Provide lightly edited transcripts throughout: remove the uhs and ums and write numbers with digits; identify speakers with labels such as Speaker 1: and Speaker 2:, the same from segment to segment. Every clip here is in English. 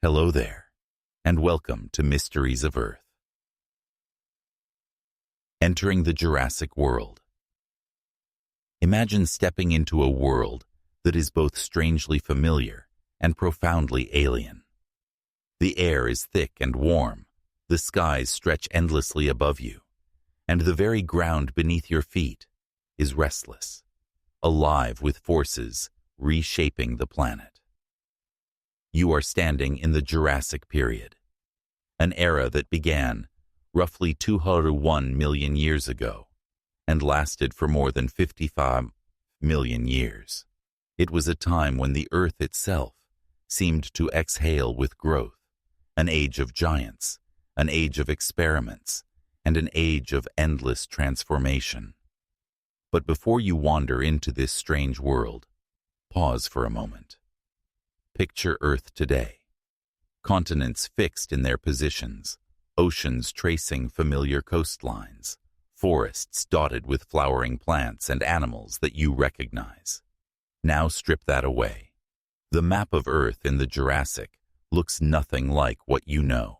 Speaker 1: Hello there, and welcome to Mysteries of Earth. Entering the Jurassic world. Imagine stepping into a world that is both strangely familiar and profoundly alien. The air is thick and warm, the skies stretch endlessly above you, and the very ground beneath your feet is restless, alive with forces reshaping the planet. You are standing in the Jurassic Period, an era that began roughly 201 million years ago and lasted for more than 55 million years. It was a time when the Earth itself seemed to exhale with growth, an age of giants, an age of experiments, and an age of endless transformation. But before you wander into this strange world, pause for a moment. Picture Earth today. Continents fixed in their positions, oceans tracing familiar coastlines, forests dotted with flowering plants and animals that you recognize. Now strip that away. The map of Earth in the Jurassic looks nothing like what you know.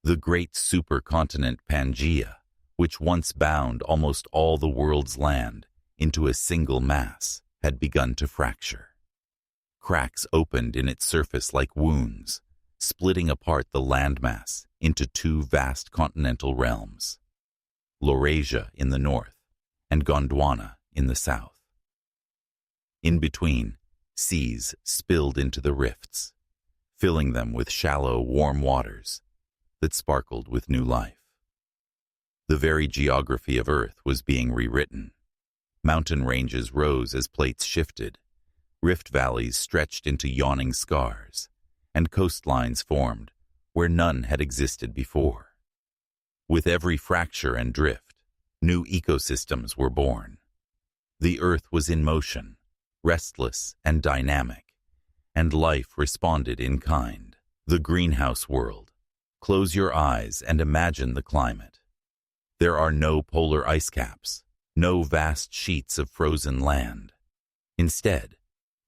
Speaker 1: The great supercontinent Pangaea, which once bound almost all the world's land into a single mass, had begun to fracture. Cracks opened in its surface like wounds, splitting apart the landmass into two vast continental realms, Laurasia in the north and Gondwana in the south. In between, seas spilled into the rifts, filling them with shallow, warm waters that sparkled with new life. The very geography of Earth was being rewritten. Mountain ranges rose as plates shifted, rift valleys stretched into yawning scars, and coastlines formed where none had existed before. With every fracture and drift, new ecosystems were born. The Earth was in motion, restless and dynamic, and life responded in kind. The greenhouse world. Close your eyes and imagine the climate. There are no polar ice caps, no vast sheets of frozen land. Instead,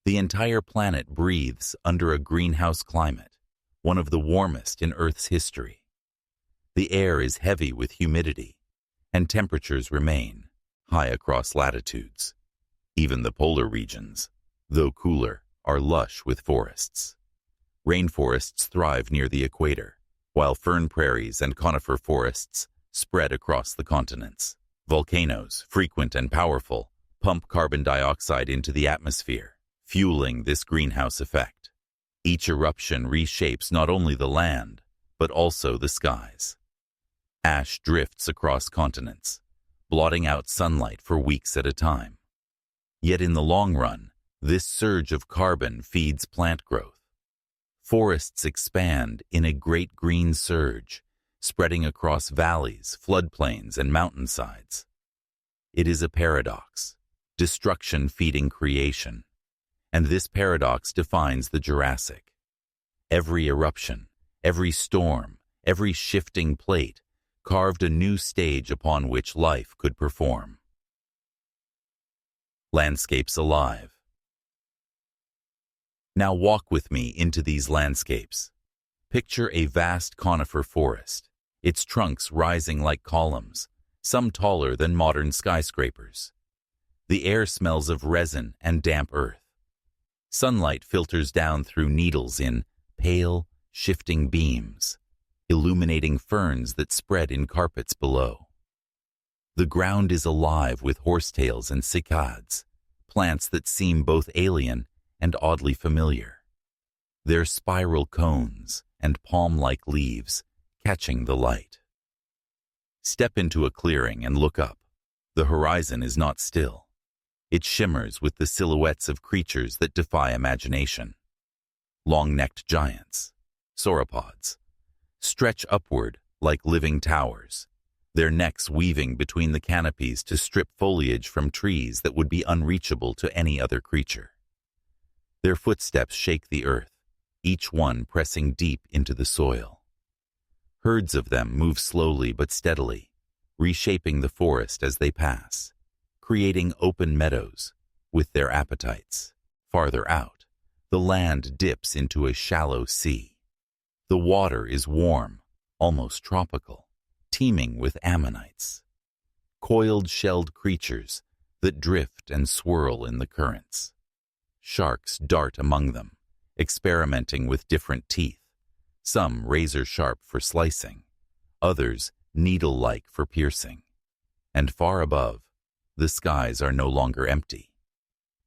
Speaker 1: the entire planet breathes under a greenhouse climate, one of the warmest in Earth's history. The air is heavy with humidity, and temperatures remain high across latitudes. Even the polar regions, though cooler, are lush with forests. Rainforests thrive near the equator, while fern prairies and conifer forests spread across the continents. Volcanoes, frequent and powerful, pump carbon dioxide into the atmosphere, fueling this greenhouse effect. Each eruption reshapes not only the land, but also the skies. Ash drifts across continents, blotting out sunlight for weeks at a time. Yet in the long run, this surge of carbon feeds plant growth. Forests expand in a great green surge, spreading across valleys, floodplains, and mountainsides. It is a paradox, destruction feeding creation. And this paradox defines the Jurassic. Every eruption, every storm, every shifting plate carved a new stage upon which life could perform. Landscapes alive. Now walk with me into these landscapes. Picture a vast conifer forest, its trunks rising like columns, some taller than modern skyscrapers. The air smells of resin and damp earth. Sunlight filters down through needles in pale, shifting beams, illuminating ferns that spread in carpets below. The ground is alive with horsetails and cycads, plants that seem both alien and oddly familiar. Their spiral cones and palm-like leaves catching the light. Step into a clearing and look up. The horizon is not still. It shimmers with the silhouettes of creatures that defy imagination. Long-necked giants, sauropods, stretch upward like living towers, their necks weaving between the canopies to strip foliage from trees that would be unreachable to any other creature. Their footsteps shake the earth, each one pressing deep into the soil. Herds of them move slowly but steadily, reshaping the forest as they pass, creating open meadows with their appetites. Farther out, the land dips into a shallow sea, The water is warm, almost tropical, teeming with ammonites, coiled-shelled creatures that drift and swirl in the currents. Sharks dart among them, experimenting with different teeth, some razor-sharp for slicing, others needle-like for piercing. And far above, the skies are no longer empty.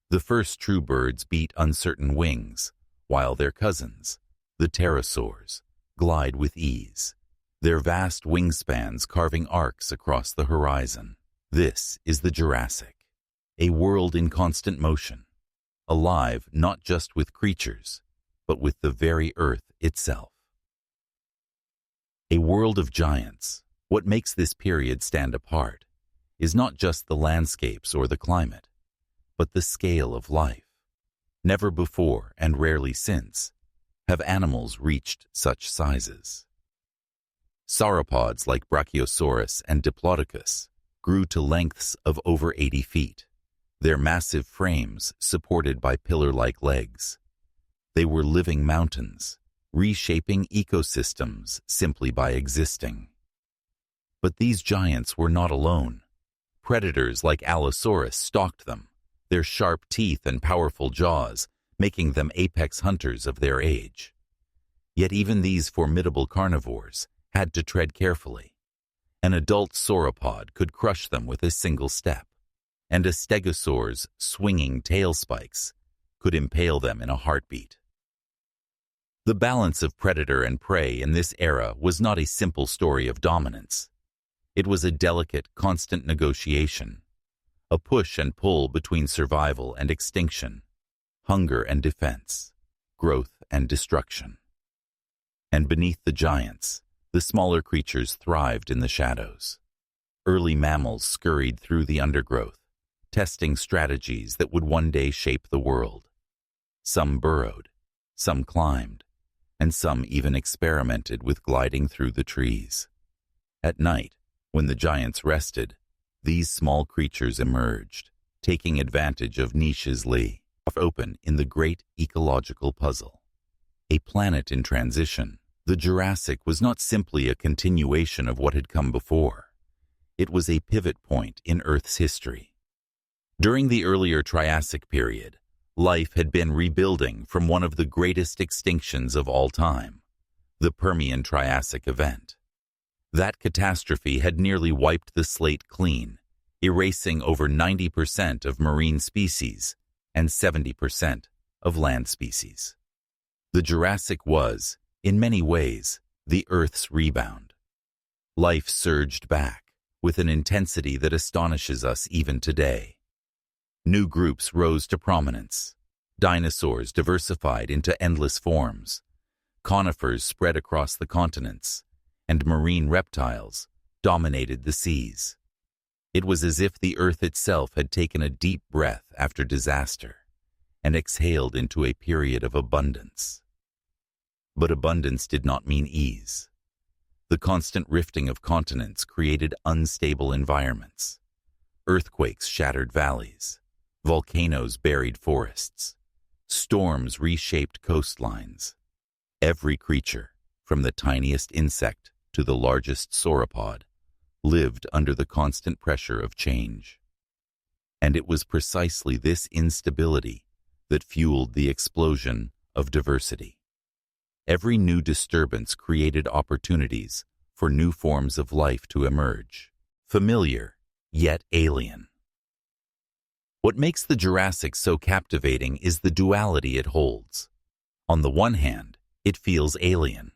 Speaker 1: The first true birds beat uncertain wings, while their cousins, the pterosaurs, glide with ease, their vast wingspans carving arcs across the horizon. This is the Jurassic, a world in constant motion, alive not just with creatures, but with the very earth itself. A world of giants. What makes this period stand apart is not just the landscapes or the climate, but the scale of life. Never before, and rarely since, have animals reached such sizes. Sauropods like Brachiosaurus and Diplodocus grew to lengths of over 80 feet, their massive frames supported by pillar-like legs. They were living mountains, reshaping ecosystems simply by existing. But these giants were not alone. Predators like Allosaurus stalked them, their sharp teeth and powerful jaws making them apex hunters of their age. Yet even these formidable carnivores had to tread carefully. An adult sauropod could crush them with a single step, and a stegosaur's swinging tail spikes could impale them in a heartbeat. The balance of predator and prey in this era was not a simple story of dominance. It was a delicate, constant negotiation, a push and pull between survival and extinction, hunger and defense, growth and destruction. And beneath the giants, the smaller creatures thrived in the shadows. Early mammals scurried through the undergrowth, testing strategies that would one day shape the world. Some burrowed, some climbed, and some even experimented with gliding through the trees. At night, when the giants rested, these small creatures emerged, taking advantage of niches left open in the great ecological puzzle. A planet in transition, the Jurassic was not simply a continuation of what had come before. It was a pivot point in Earth's history. During the earlier Triassic period, life had been rebuilding from one of the greatest extinctions of all time, the Permian-Triassic event. That catastrophe had nearly wiped the slate clean, erasing over 90% of marine species and 70% of land species. The Jurassic was, in many ways, the Earth's rebound. Life surged back with an intensity that astonishes us even today. New groups rose to prominence. Dinosaurs diversified into endless forms. Conifers spread across the continents, and marine reptiles dominated the seas. It was as if the Earth itself had taken a deep breath after disaster and exhaled into a period of abundance. But abundance did not mean ease. The constant rifting of continents created unstable environments. Earthquakes shattered valleys. Volcanoes buried forests. Storms reshaped coastlines. Every creature, from the tiniest insect to the largest sauropod, lived under the constant pressure of change. And it was precisely this instability that fueled the explosion of diversity. Every new disturbance created opportunities for new forms of life to emerge, familiar yet alien. What makes the Jurassic so captivating is the duality it holds. On the one hand, it feels alien.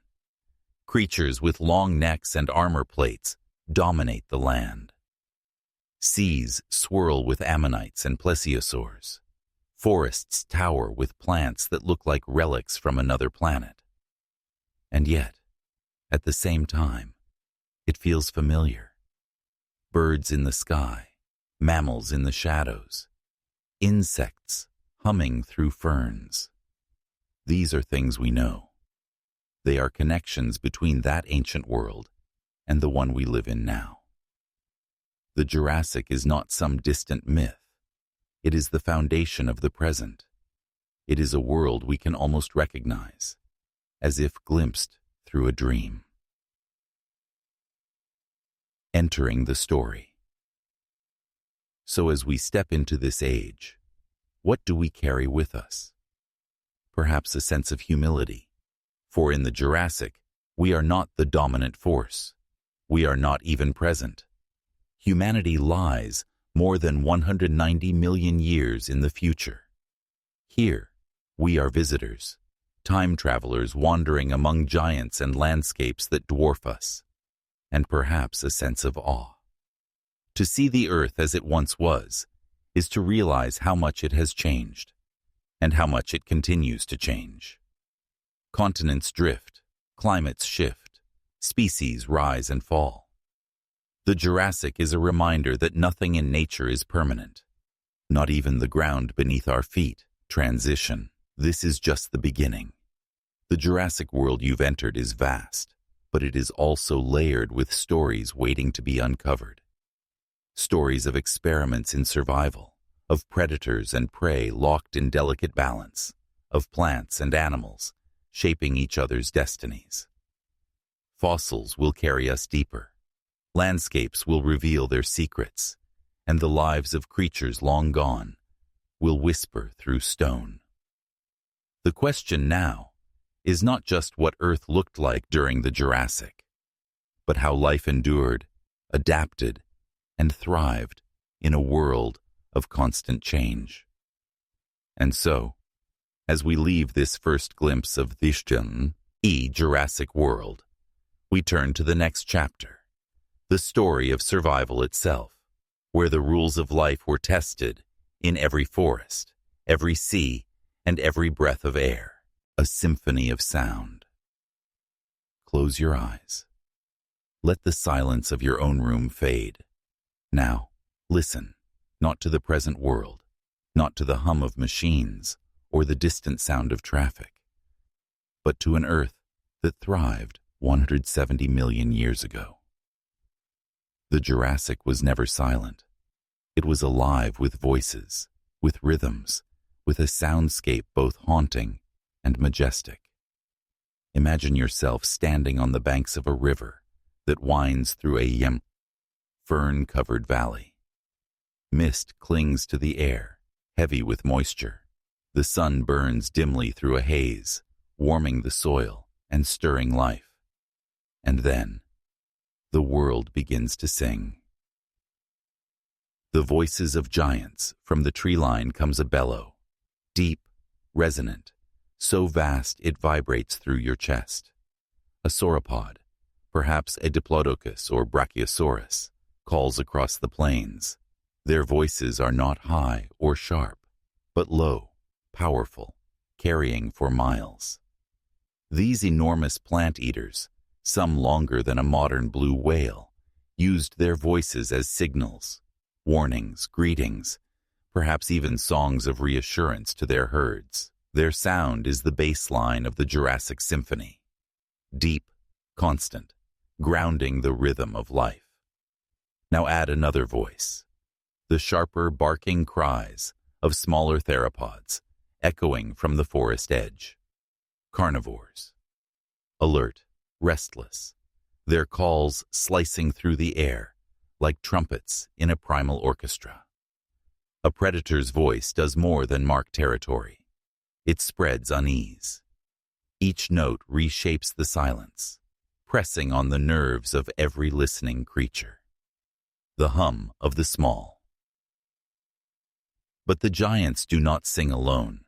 Speaker 1: Creatures with long necks and armor plates dominate the land. Seas swirl with ammonites and plesiosaurs. Forests tower with plants that look like relics from another planet. And yet, at the same time, it feels familiar. Birds in the sky, mammals in the shadows, insects humming through ferns. These are things we know. They are connections between that ancient world and the one we live in now. The Jurassic is not some distant myth. It is the foundation of the present. It is a world we can almost recognize, as if glimpsed through a dream. Entering the story. So as we step into this age, what do we carry with us? Perhaps a sense of humility, for in the Jurassic, we are not the dominant force. We are not even present. Humanity lies more than 190 million years in the future. Here, we are visitors, time travelers wandering among giants and landscapes that dwarf us, and perhaps a sense of awe. To see the Earth as it once was is to realize how much it has changed, and how much it continues to change. Continents drift, climates shift, species rise and fall. The Jurassic is a reminder that nothing in nature is permanent. Not even the ground beneath our feet. Transition. This is just the beginning. The Jurassic world you've entered is vast, but it is also layered with stories waiting to be uncovered. Stories of experiments in survival, of predators and prey locked in delicate balance, of plants and animals shaping each other's destinies. Fossils will carry us deeper. Landscapes will reveal their secrets, and the lives of creatures long gone will whisper through stone. The question now is not just what Earth looked like during the Jurassic, but how life endured, adapted, and thrived in a world of constant change. And so, as we leave this first glimpse of the Jurassic world, we turn to the next chapter, the story of survival itself, where the rules of life were tested in every forest, every sea, and every breath of air, a symphony of sound. Close your eyes. Let the silence of your own room fade. Now, listen, not to the present world, not to the hum of machines or the distant sound of traffic, but to an Earth that thrived 170 million years ago. The Jurassic was never silent. It was alive with voices, with rhythms, with a soundscape both haunting and majestic. Imagine yourself standing on the banks of a river that winds through a fern-covered valley. Mist clings to the air, heavy with moisture. The sun burns dimly through a haze, warming the soil and stirring life. And then, the world begins to sing. The voices of giants. From the tree line comes a bellow, deep, resonant, so vast it vibrates through your chest. A sauropod, perhaps a diplodocus or Brachiosaurus, calls across the plains. Their voices are not high or sharp, but low, powerful, carrying for miles. These enormous plant eaters, some longer than a modern blue whale, used their voices as signals, warnings, greetings, perhaps even songs of reassurance to their herds. Their sound is the bass line of the Jurassic Symphony, deep, constant, grounding the rhythm of life. Now add another voice, the sharper barking cries of smaller theropods echoing from the forest edge. Carnivores, alert, restless, their calls slicing through the air like trumpets in a primal orchestra. A predator's voice does more than mark territory. It spreads unease. Each note reshapes the silence, pressing on the nerves of every listening creature. The hum of the small. But the giants do not sing alone.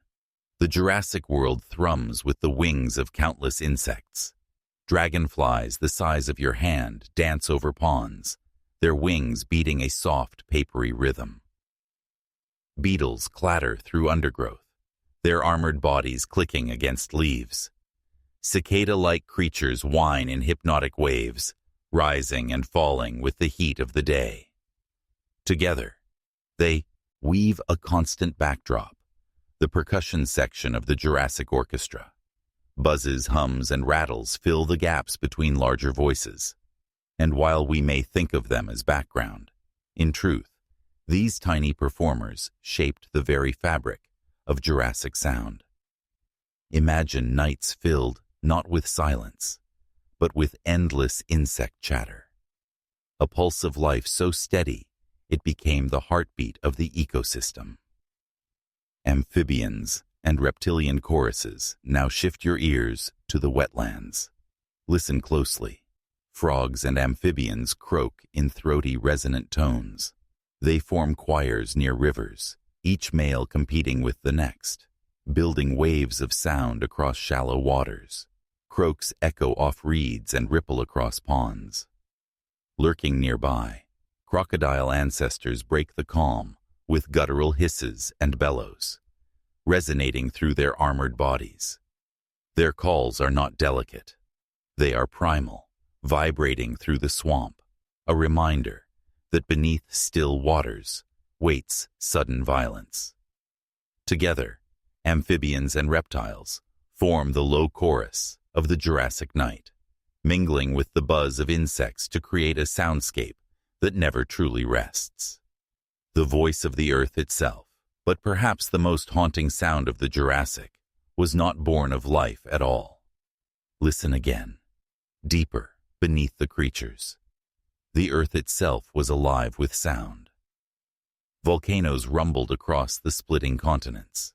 Speaker 1: The Jurassic world thrums with the wings of countless insects. Dragonflies the size of your hand dance over ponds, their wings beating a soft, papery rhythm. Beetles clatter through undergrowth, their armored bodies clicking against leaves. Cicada-like creatures whine in hypnotic waves, rising and falling with the heat of the day. Together, they weave a constant backdrop, the percussion section of the Jurassic orchestra. Buzzes, hums, and rattles fill the gaps between larger voices. And while we may think of them as background, in truth, these tiny performers shaped the very fabric of Jurassic sound. Imagine nights filled not with silence, but with endless insect chatter. A pulse of life so steady, it became the heartbeat of the ecosystem. Amphibians and reptilian choruses, now shift your ears to the wetlands. Listen closely. Frogs and amphibians croak in throaty, resonant tones. They form choirs near rivers, each male competing with the next, building waves of sound across shallow waters. Croaks echo off reeds and ripple across ponds. Lurking nearby, crocodile ancestors break the calm with guttural hisses and bellows, resonating through their armored bodies. Their calls are not delicate. They are primal, vibrating through the swamp, a reminder that beneath still waters waits sudden violence. Together, amphibians and reptiles form the low chorus of the Jurassic night, mingling with the buzz of insects to create a soundscape that never truly rests. The voice of the earth itself, but perhaps the most haunting sound of the Jurassic, was not born of life at all. Listen again, deeper beneath the creatures. The earth itself was alive with sound. Volcanoes rumbled across the splitting continents.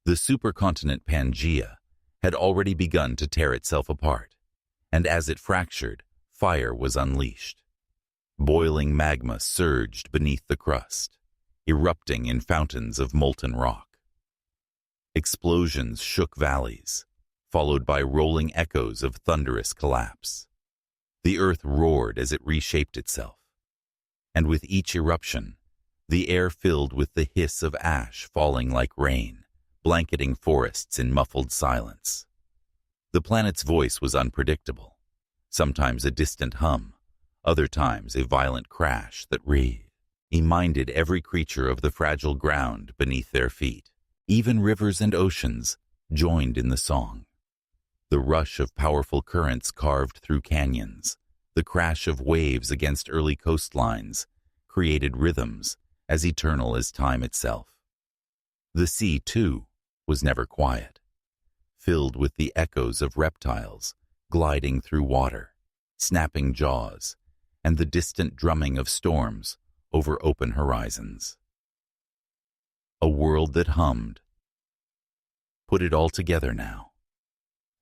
Speaker 1: The supercontinent Pangaea had already begun to tear itself apart, and as it fractured, fire was unleashed. Boiling magma surged beneath the crust, erupting in fountains of molten rock. Explosions shook valleys, followed by rolling echoes of thunderous collapse. The earth roared as it reshaped itself, and with each eruption, the air filled with the hiss of ash falling like rain, blanketing forests in muffled silence. The planet's voice was unpredictable, sometimes a distant hum, other times a violent crash that reminded every creature of the fragile ground beneath their feet. Even rivers and oceans joined in the song. The rush of powerful currents carved through canyons, the crash of waves against early coastlines, created rhythms as eternal as time itself. The sea, too, was never quiet, filled with the echoes of reptiles gliding through water, snapping jaws, and the distant drumming of storms over open horizons. A world that hummed. Put it all together now.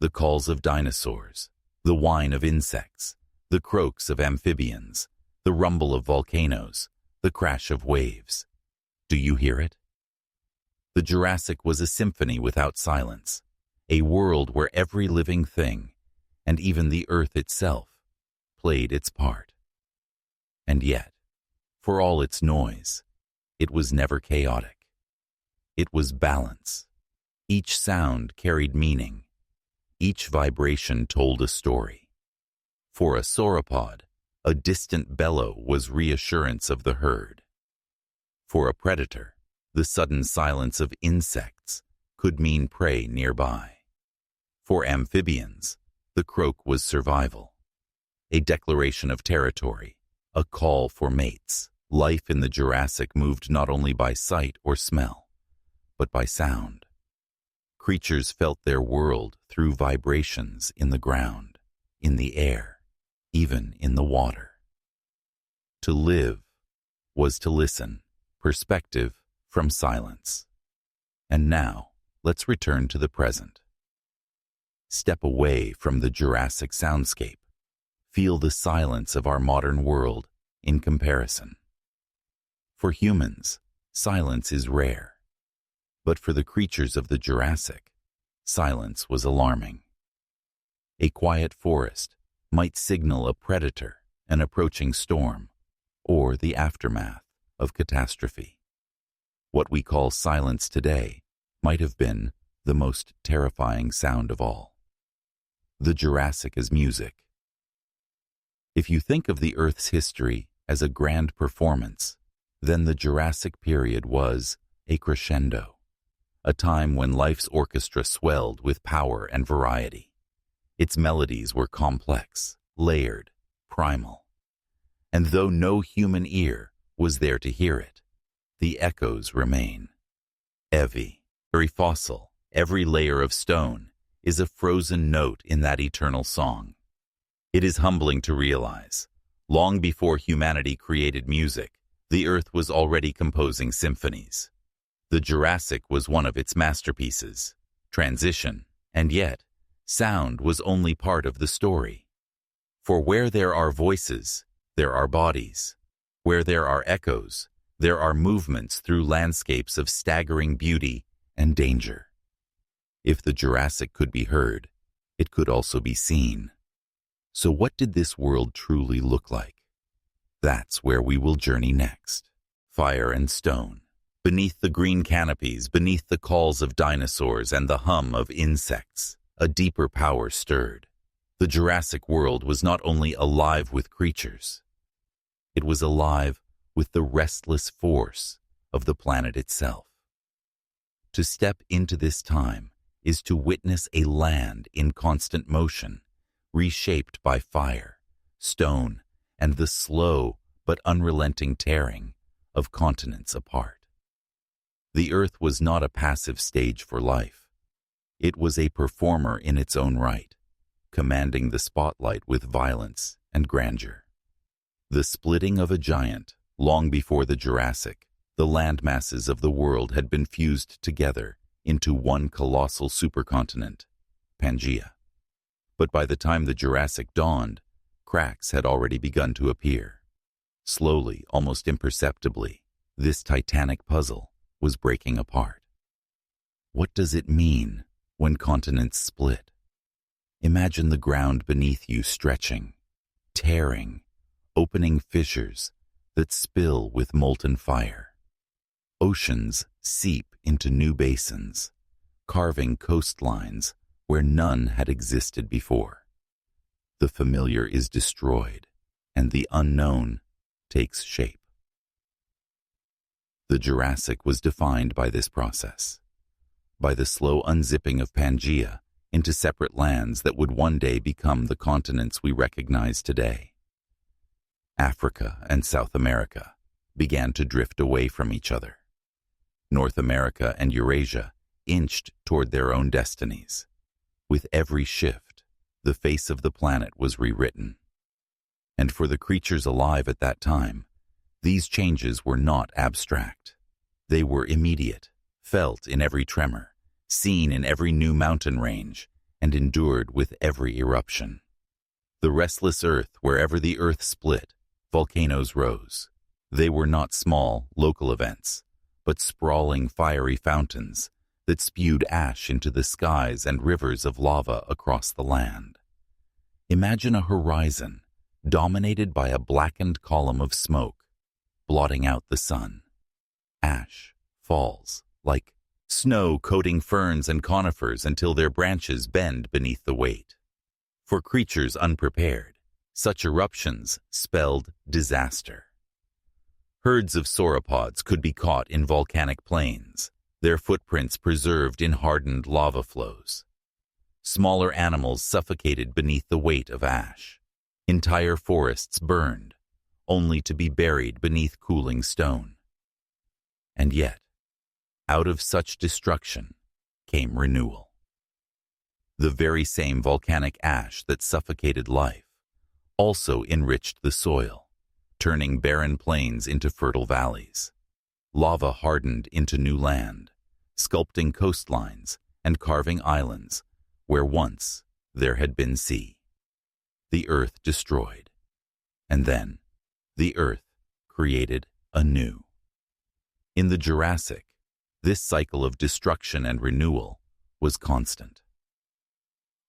Speaker 1: The calls of dinosaurs, the whine of insects, the croaks of amphibians, the rumble of volcanoes, the crash of waves. Do you hear it? The Jurassic was a symphony without silence, a world where every living thing, and even the earth itself, played its part. And yet, for all its noise, it was never chaotic. It was balance. Each sound carried meaning. Each vibration told a story. For a sauropod, a distant bellow was reassurance of the herd. For a predator, the sudden silence of insects could mean prey nearby. For amphibians, the croak was survival, a declaration of territory, a call for mates. Life in the Jurassic moved not only by sight or smell, but by sound. Creatures felt their world through vibrations in the ground, in the air, even in the water. To live was to listen, perspective from silence. And now, let's return to the present. Step away from the Jurassic soundscape. Feel the silence of our modern world in comparison. For humans, silence is rare. But for the creatures of the Jurassic, silence was alarming. A quiet forest might signal a predator, an approaching storm, or the aftermath of catastrophe. What we call silence today might have been the most terrifying sound of all. The Jurassic as music. If you think of the Earth's history as a grand performance, then the Jurassic Period was a crescendo, a time when life's orchestra swelled with power and variety. Its melodies were complex, layered, primal. And though no human ear was there to hear it, the echoes remain. Every fossil, every layer of stone is a frozen note in that eternal song. It is humbling to realize, long before humanity created music, the Earth was already composing symphonies. The Jurassic was one of its masterpieces, transition, and yet, sound was only part of the story. For where there are voices, there are bodies. Where there are echoes, there are movements through landscapes of staggering beauty and danger. If the Jurassic could be heard, it could also be seen. So what did this world truly look like? That's where we will journey next. Fire and stone. Beneath the green canopies, beneath the calls of dinosaurs and the hum of insects, a deeper power stirred. The Jurassic world was not only alive with creatures, it was alive with the restless force of the planet itself. To step into this time is to witness a land in constant motion, reshaped by fire, stone, and the slow but unrelenting tearing of continents apart. The Earth was not a passive stage for life. It was a performer in its own right, commanding the spotlight with violence and grandeur. The splitting of a giant, long before the Jurassic, the landmasses of the world had been fused together into one colossal supercontinent, Pangaea. But by the time the Jurassic dawned, cracks had already begun to appear. Slowly, almost imperceptibly, this titanic puzzle was breaking apart. What does it mean when continents split? Imagine the ground beneath you stretching, tearing, opening fissures that spill with molten fire. Oceans seep into new basins, carving coastlines where none had existed before. The familiar is destroyed, and the unknown takes shape. The Jurassic was defined by this process, by the slow unzipping of Pangaea into separate lands that would one day become the continents we recognize today. Africa and South America began to drift away from each other. North America and Eurasia inched toward their own destinies. With every shift, the face of the planet was rewritten. And for the creatures alive at that time, these changes were not abstract. They were immediate, felt in every tremor, seen in every new mountain range, and endured with every eruption. The restless earth, wherever the earth split, volcanoes rose. They were not small, local events, but sprawling fiery fountains that spewed ash into the skies and rivers of lava across the land. Imagine a horizon dominated by a blackened column of smoke, blotting out the sun. Ash falls like snow coating ferns and conifers until their branches bend beneath the weight. For creatures unprepared, such eruptions spelled disaster. Herds of sauropods could be caught in volcanic plains, their footprints preserved in hardened lava flows. Smaller animals suffocated beneath the weight of ash. Entire forests burned, only to be buried beneath cooling stone. And yet, out of such destruction came renewal. The very same volcanic ash that suffocated life also enriched the soil, turning barren plains into fertile valleys. Lava hardened into new land, sculpting coastlines and carving islands where once there had been sea. The earth destroyed, and then the earth created anew. In the Jurassic, this cycle of destruction and renewal was constant.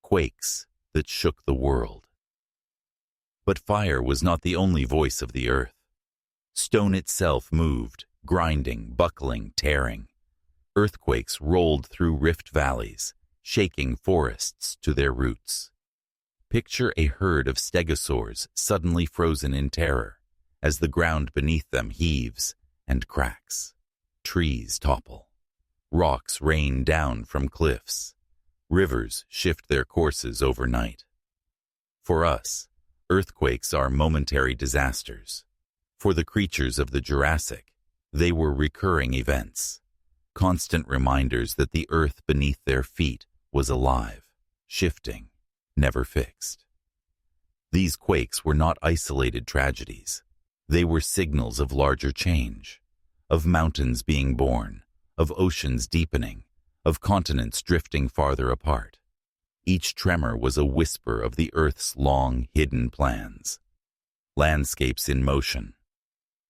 Speaker 1: Quakes that shook the world. But fire was not the only voice of the earth. Stone itself moved, grinding, buckling, tearing. Earthquakes rolled through rift valleys, shaking forests to their roots. Picture a herd of stegosaurs suddenly frozen in terror as the ground beneath them heaves and cracks. Trees topple. Rocks rain down from cliffs. Rivers shift their courses overnight. For us, earthquakes are momentary disasters. For the creatures of the Jurassic, they were recurring events, constant reminders that the earth beneath their feet was alive, shifting, never fixed. These quakes were not isolated tragedies. They were signals of larger change, of mountains being born, of oceans deepening, of continents drifting farther apart. Each tremor was a whisper of the Earth's long, hidden plans. Landscapes in motion.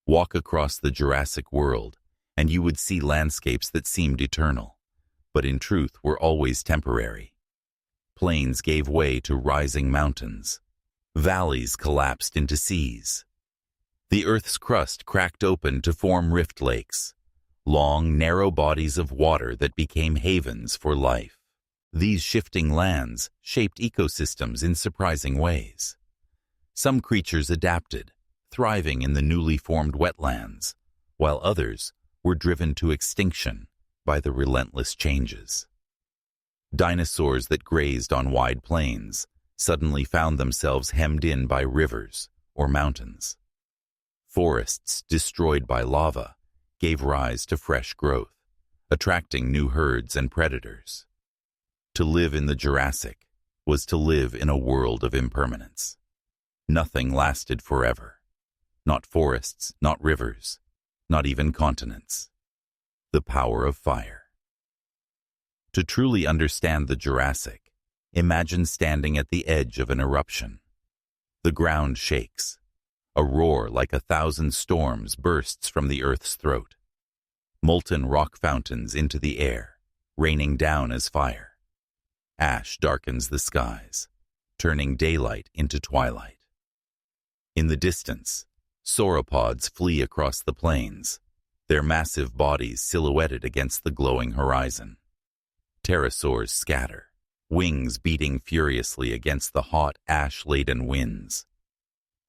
Speaker 1: Walk across the Jurassic world, and you would see landscapes that seemed eternal, but in truth were always temporary. Plains gave way to rising mountains. Valleys collapsed into seas. The Earth's crust cracked open to form rift lakes, long, narrow bodies of water that became havens for life. These shifting lands shaped ecosystems in surprising ways. Some creatures adapted, thriving in the newly formed wetlands, while others were driven to extinction by the relentless changes. Dinosaurs that grazed on wide plains suddenly found themselves hemmed in by rivers or mountains. Forests destroyed by lava gave rise to fresh growth, attracting new herds and predators. To live in the Jurassic was to live in a world of impermanence. Nothing lasted forever. Not forests, not rivers, not even continents. The power of fire. To truly understand the Jurassic, imagine standing at the edge of an eruption. The ground shakes. A roar like 1,000 storms bursts from the Earth's throat. Molten rock fountains into the air, raining down as fire. Ash darkens the skies, turning daylight into twilight. In the distance, sauropods flee across the plains, their massive bodies silhouetted against the glowing horizon. Pterosaurs scatter, wings beating furiously against the hot, ash-laden winds.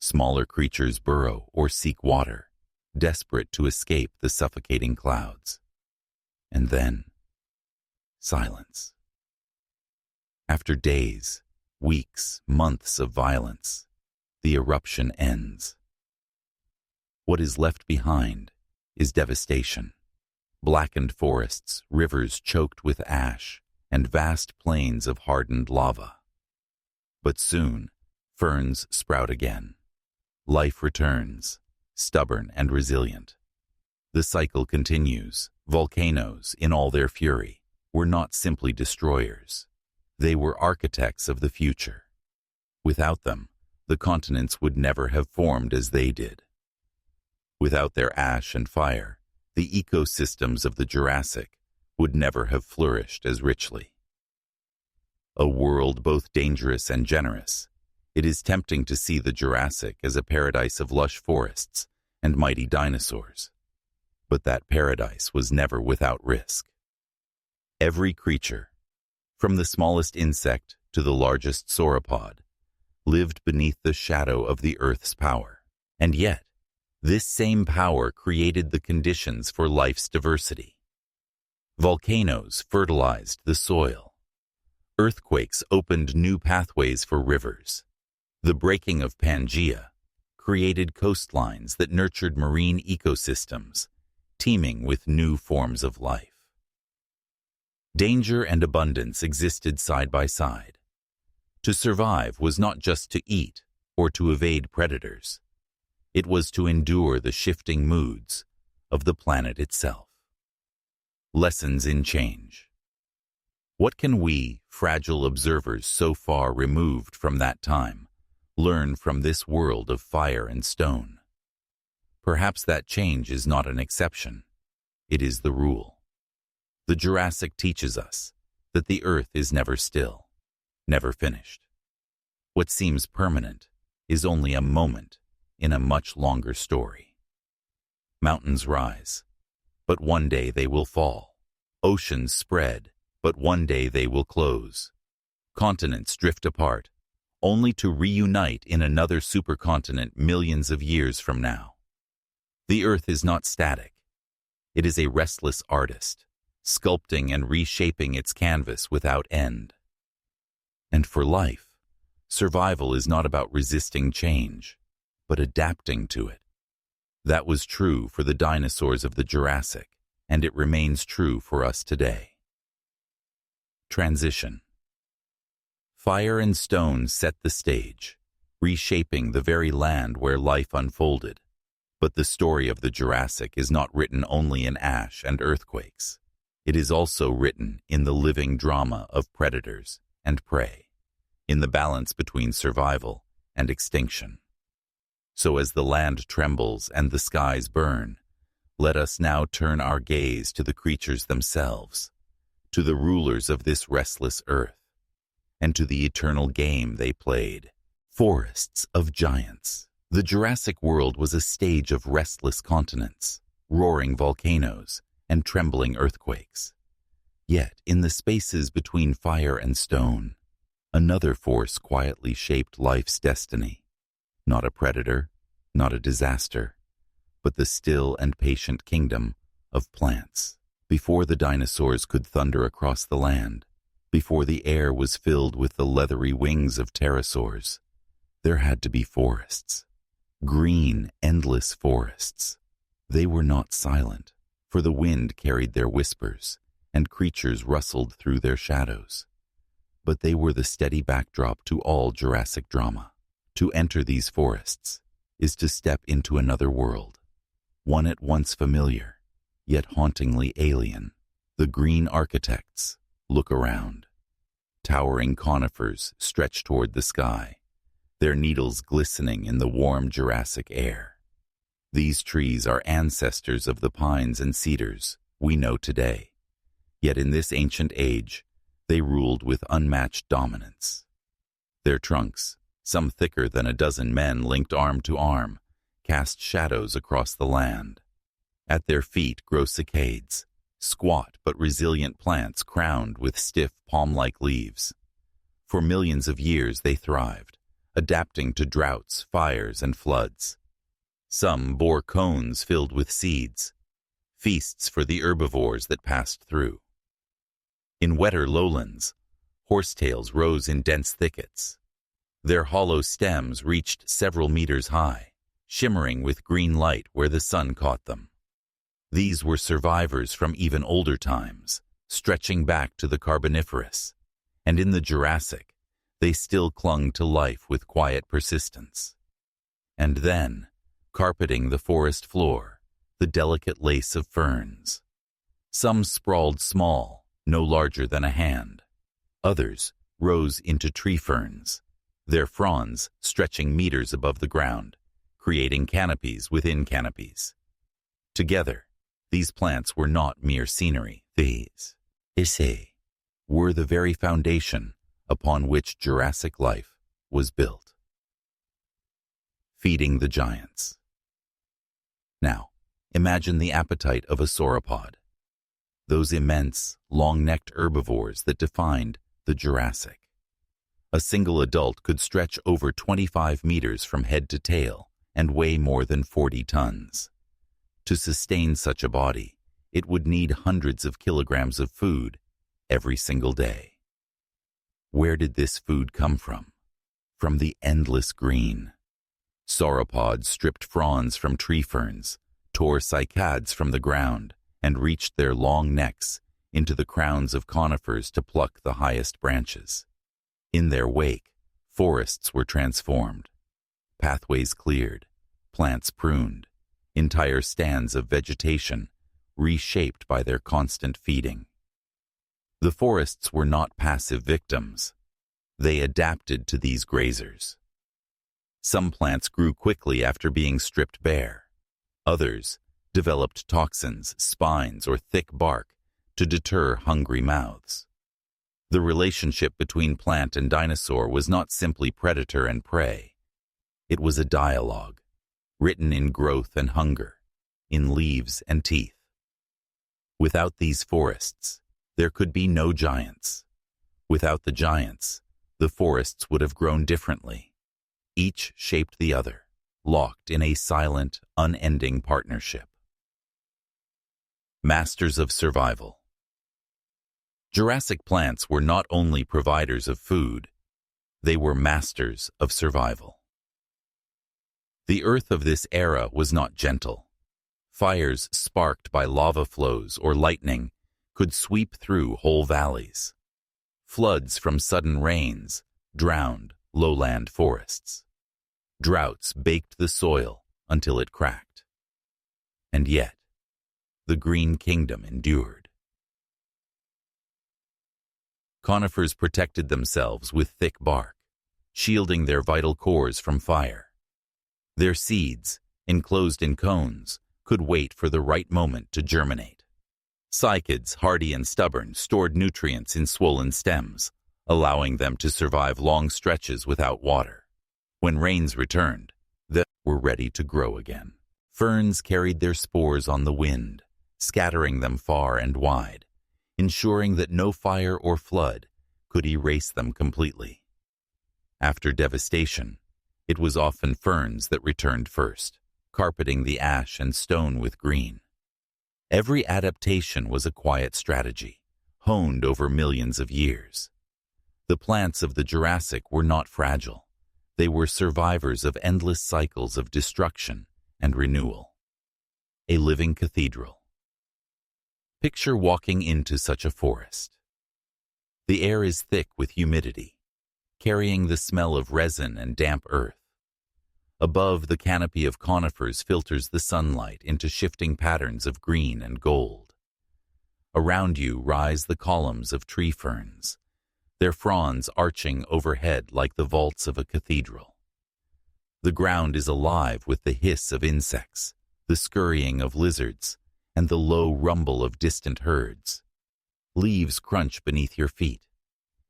Speaker 1: Smaller creatures burrow or seek water, desperate to escape the suffocating clouds. And then, silence. After days, weeks, months of violence, the eruption ends. What is left behind is devastation. Blackened forests, rivers choked with ash, and vast plains of hardened lava. But soon, ferns sprout again. Life returns, stubborn and resilient. The cycle continues. Volcanoes, in all their fury, were not simply destroyers. They were architects of the future. Without them, the continents would never have formed as they did. Without their ash and fire, the ecosystems of the Jurassic would never have flourished as richly. A world both dangerous and generous, it is tempting to see the Jurassic as a paradise of lush forests and mighty dinosaurs. But that paradise was never without risk. Every creature, from the smallest insect to the largest sauropod, lived beneath the shadow of the Earth's power. And yet, this same power created the conditions for life's diversity. Volcanoes fertilized the soil. Earthquakes opened new pathways for rivers. The breaking of Pangea created coastlines that nurtured marine ecosystems, teeming with new forms of life. Danger and abundance existed side by side. To survive was not just to eat or to evade predators. It was to endure the shifting moods of the planet itself. Lessons in change. What can we, fragile observers so far removed from that time, learn from this world of fire and stone? Perhaps that change is not an exception. It is the rule. The Jurassic teaches us that the Earth is never still, never finished. What seems permanent is only a moment in a much longer story. Mountains rise, but one day they will fall. Oceans spread, but one day they will close. Continents drift apart, only to reunite in another supercontinent millions of years from now. The Earth is not static. It is a restless artist, sculpting and reshaping its canvas without end. And for life, survival is not about resisting change, but adapting to it. That was true for the dinosaurs of the Jurassic, and it remains true for us today. Transition. Fire and stone set the stage, reshaping the very land where life unfolded. But the story of the Jurassic is not written only in ash and earthquakes. It is also written in the living drama of predators and prey, in the balance between survival and extinction. So as the land trembles and the skies burn, let us now turn our gaze to the creatures themselves, to the rulers of this restless earth, and to the eternal game they played. Forests of giants. The Jurassic world was a stage of restless continents, roaring volcanoes, and trembling earthquakes. Yet, in the spaces between fire and stone, another force quietly shaped life's destiny. Not a predator, not a disaster, but the still and patient kingdom of plants. Before the dinosaurs could thunder across the land, before the air was filled with the leathery wings of pterosaurs, there had to be forests. Green, endless forests. They were not silent, for the wind carried their whispers, and creatures rustled through their shadows. But they were the steady backdrop to all Jurassic drama. To enter these forests is to step into another world, one at once familiar, yet hauntingly alien. The green architects look around. Towering conifers stretch toward the sky, their needles glistening in the warm Jurassic air. These trees are ancestors of the pines and cedars we know today, yet in this ancient age, they ruled with unmatched dominance. Their trunks, some thicker than a dozen men linked arm to arm, cast shadows across the land. At their feet grow cicades, squat but resilient plants crowned with stiff palm-like leaves. For millions of years they thrived, adapting to droughts, fires, and floods. Some bore cones filled with seeds, feasts for the herbivores that passed through. In wetter lowlands, horsetails rose in dense thickets. Their hollow stems reached several meters high, shimmering with green light where the sun caught them. These were survivors from even older times, stretching back to the Carboniferous, and in the Jurassic, they still clung to life with quiet persistence. And then, carpeting the forest floor, the delicate lace of ferns. Some sprawled small, no larger than a hand. Others rose into tree ferns, their fronds stretching meters above the ground, creating canopies within canopies. Together, these plants were not mere scenery. These were the very foundation upon which Jurassic life was built. Feeding the giants. Now, imagine the appetite of a sauropod, those immense, long-necked herbivores that defined the Jurassic. A single adult could stretch over 25 meters from head to tail and weigh more than 40 tons. To sustain such a body, it would need hundreds of kilograms of food every single day. Where did this food come from? From the endless green. Sauropods stripped fronds from tree ferns, tore cycads from the ground, and reached their long necks into the crowns of conifers to pluck the highest branches. In their wake, forests were transformed, pathways cleared, plants pruned, entire stands of vegetation reshaped by their constant feeding. The forests were not passive victims. They adapted to these grazers. Some plants grew quickly after being stripped bare. Others developed toxins, spines, or thick bark to deter hungry mouths. The relationship between plant and dinosaur was not simply predator and prey. It was a dialogue, written in growth and hunger, in leaves and teeth. Without these forests, there could be no giants. Without the giants, the forests would have grown differently. Each shaped the other, locked in a silent, unending partnership. Masters of survival. Jurassic plants were not only providers of food, they were masters of survival. The earth of this era was not gentle. Fires sparked by lava flows or lightning could sweep through whole valleys. Floods from sudden rains drowned lowland forests. Droughts baked the soil until it cracked. And yet, the Green Kingdom endured. Conifers protected themselves with thick bark, shielding their vital cores from fire. Their seeds, enclosed in cones, could wait for the right moment to germinate. Cycads, hardy and stubborn, stored nutrients in swollen stems, allowing them to survive long stretches without water. When rains returned, they were ready to grow again. Ferns carried their spores on the wind, scattering them far and wide, ensuring that no fire or flood could erase them completely. After devastation, it was often ferns that returned first, carpeting the ash and stone with green. Every adaptation was a quiet strategy, honed over millions of years. The plants of the Jurassic were not fragile. They were survivors of endless cycles of destruction and renewal. A living cathedral. Picture walking into such a forest. The air is thick with humidity, carrying the smell of resin and damp earth. Above, the canopy of conifers filters the sunlight into shifting patterns of green and gold. Around you rise the columns of tree ferns, their fronds arching overhead like the vaults of a cathedral. The ground is alive with the hiss of insects, the scurrying of lizards, and the low rumble of distant herds. Leaves crunch beneath your feet,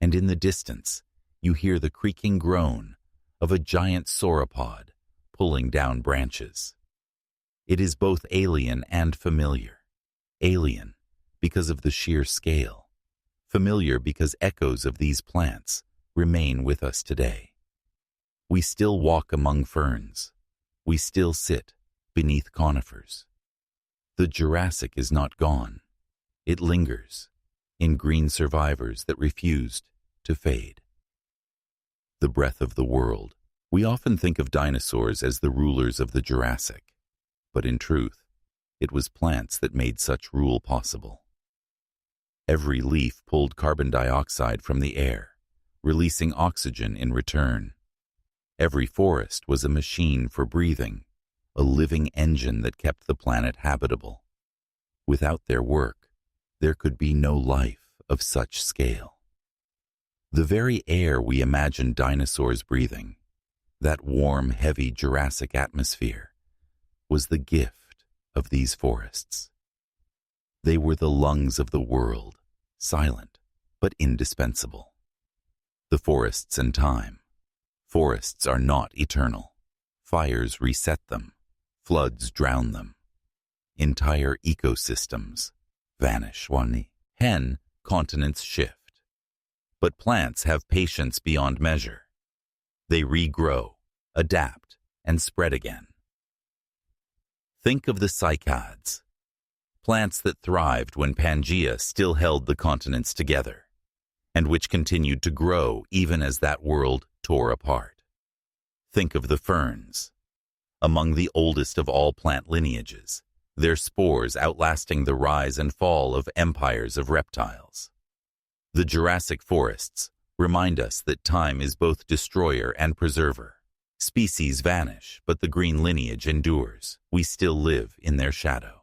Speaker 1: and in the distance you hear the creaking groan of a giant sauropod pulling down branches. It is both alien and familiar. Alien because of the sheer scale. Familiar because echoes of these plants remain with us today. We still walk among ferns. We still sit beneath conifers. The Jurassic is not gone. It lingers in green survivors that refused to fade. The breath of the world. We often think of dinosaurs as the rulers of the Jurassic, but in truth, it was plants that made such rule possible. Every leaf pulled carbon dioxide from the air, releasing oxygen in return. Every forest was a machine for breathing, a living engine that kept the planet habitable. Without their work, there could be no life of such scale. The very air we imagine dinosaurs breathing, that warm, heavy Jurassic atmosphere, was the gift of these forests. They were the lungs of the world, silent but indispensable. The forests and time. Forests are not eternal. Fires reset them. Floods drown them. Entire ecosystems vanish. Continents shift. But plants have patience beyond measure. They regrow, adapt, and spread again. Think of the cycads, plants that thrived when Pangea still held the continents together, and which continued to grow even as that world tore apart. Think of the ferns, among the oldest of all plant lineages, their spores outlasting the rise and fall of empires of reptiles. The Jurassic forests remind us that time is both destroyer and preserver. Species vanish, but the green lineage endures. We still live in their shadow.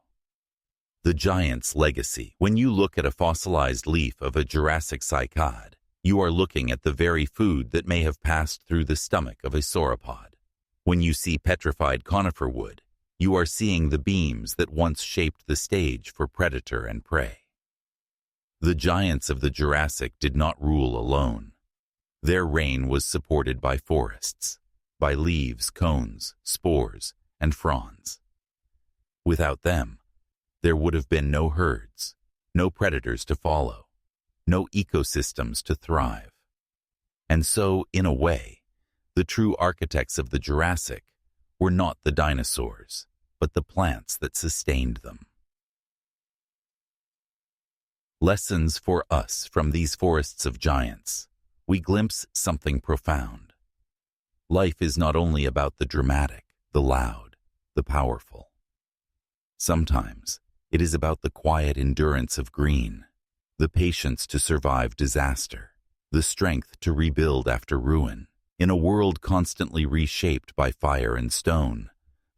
Speaker 1: The giant's legacy. When you look at a fossilized leaf of a Jurassic cycad, you are looking at the very food that may have passed through the stomach of a sauropod. When you see petrified conifer wood, you are seeing the beams that once shaped the stage for predator and prey. The giants of the Jurassic did not rule alone. Their reign was supported by forests, by leaves, cones, spores, and fronds. Without them, there would have been no herds, no predators to follow, no ecosystems to thrive. And so, in a way, the true architects of the Jurassic were not the dinosaurs, but the plants that sustained them. Lessons for us from these forests of giants. We glimpse something profound. Life is not only about the dramatic, the loud, the powerful. Sometimes it is about the quiet endurance of green, the patience to survive disaster, the strength to rebuild after ruin, In a world constantly reshaped by fire and stone,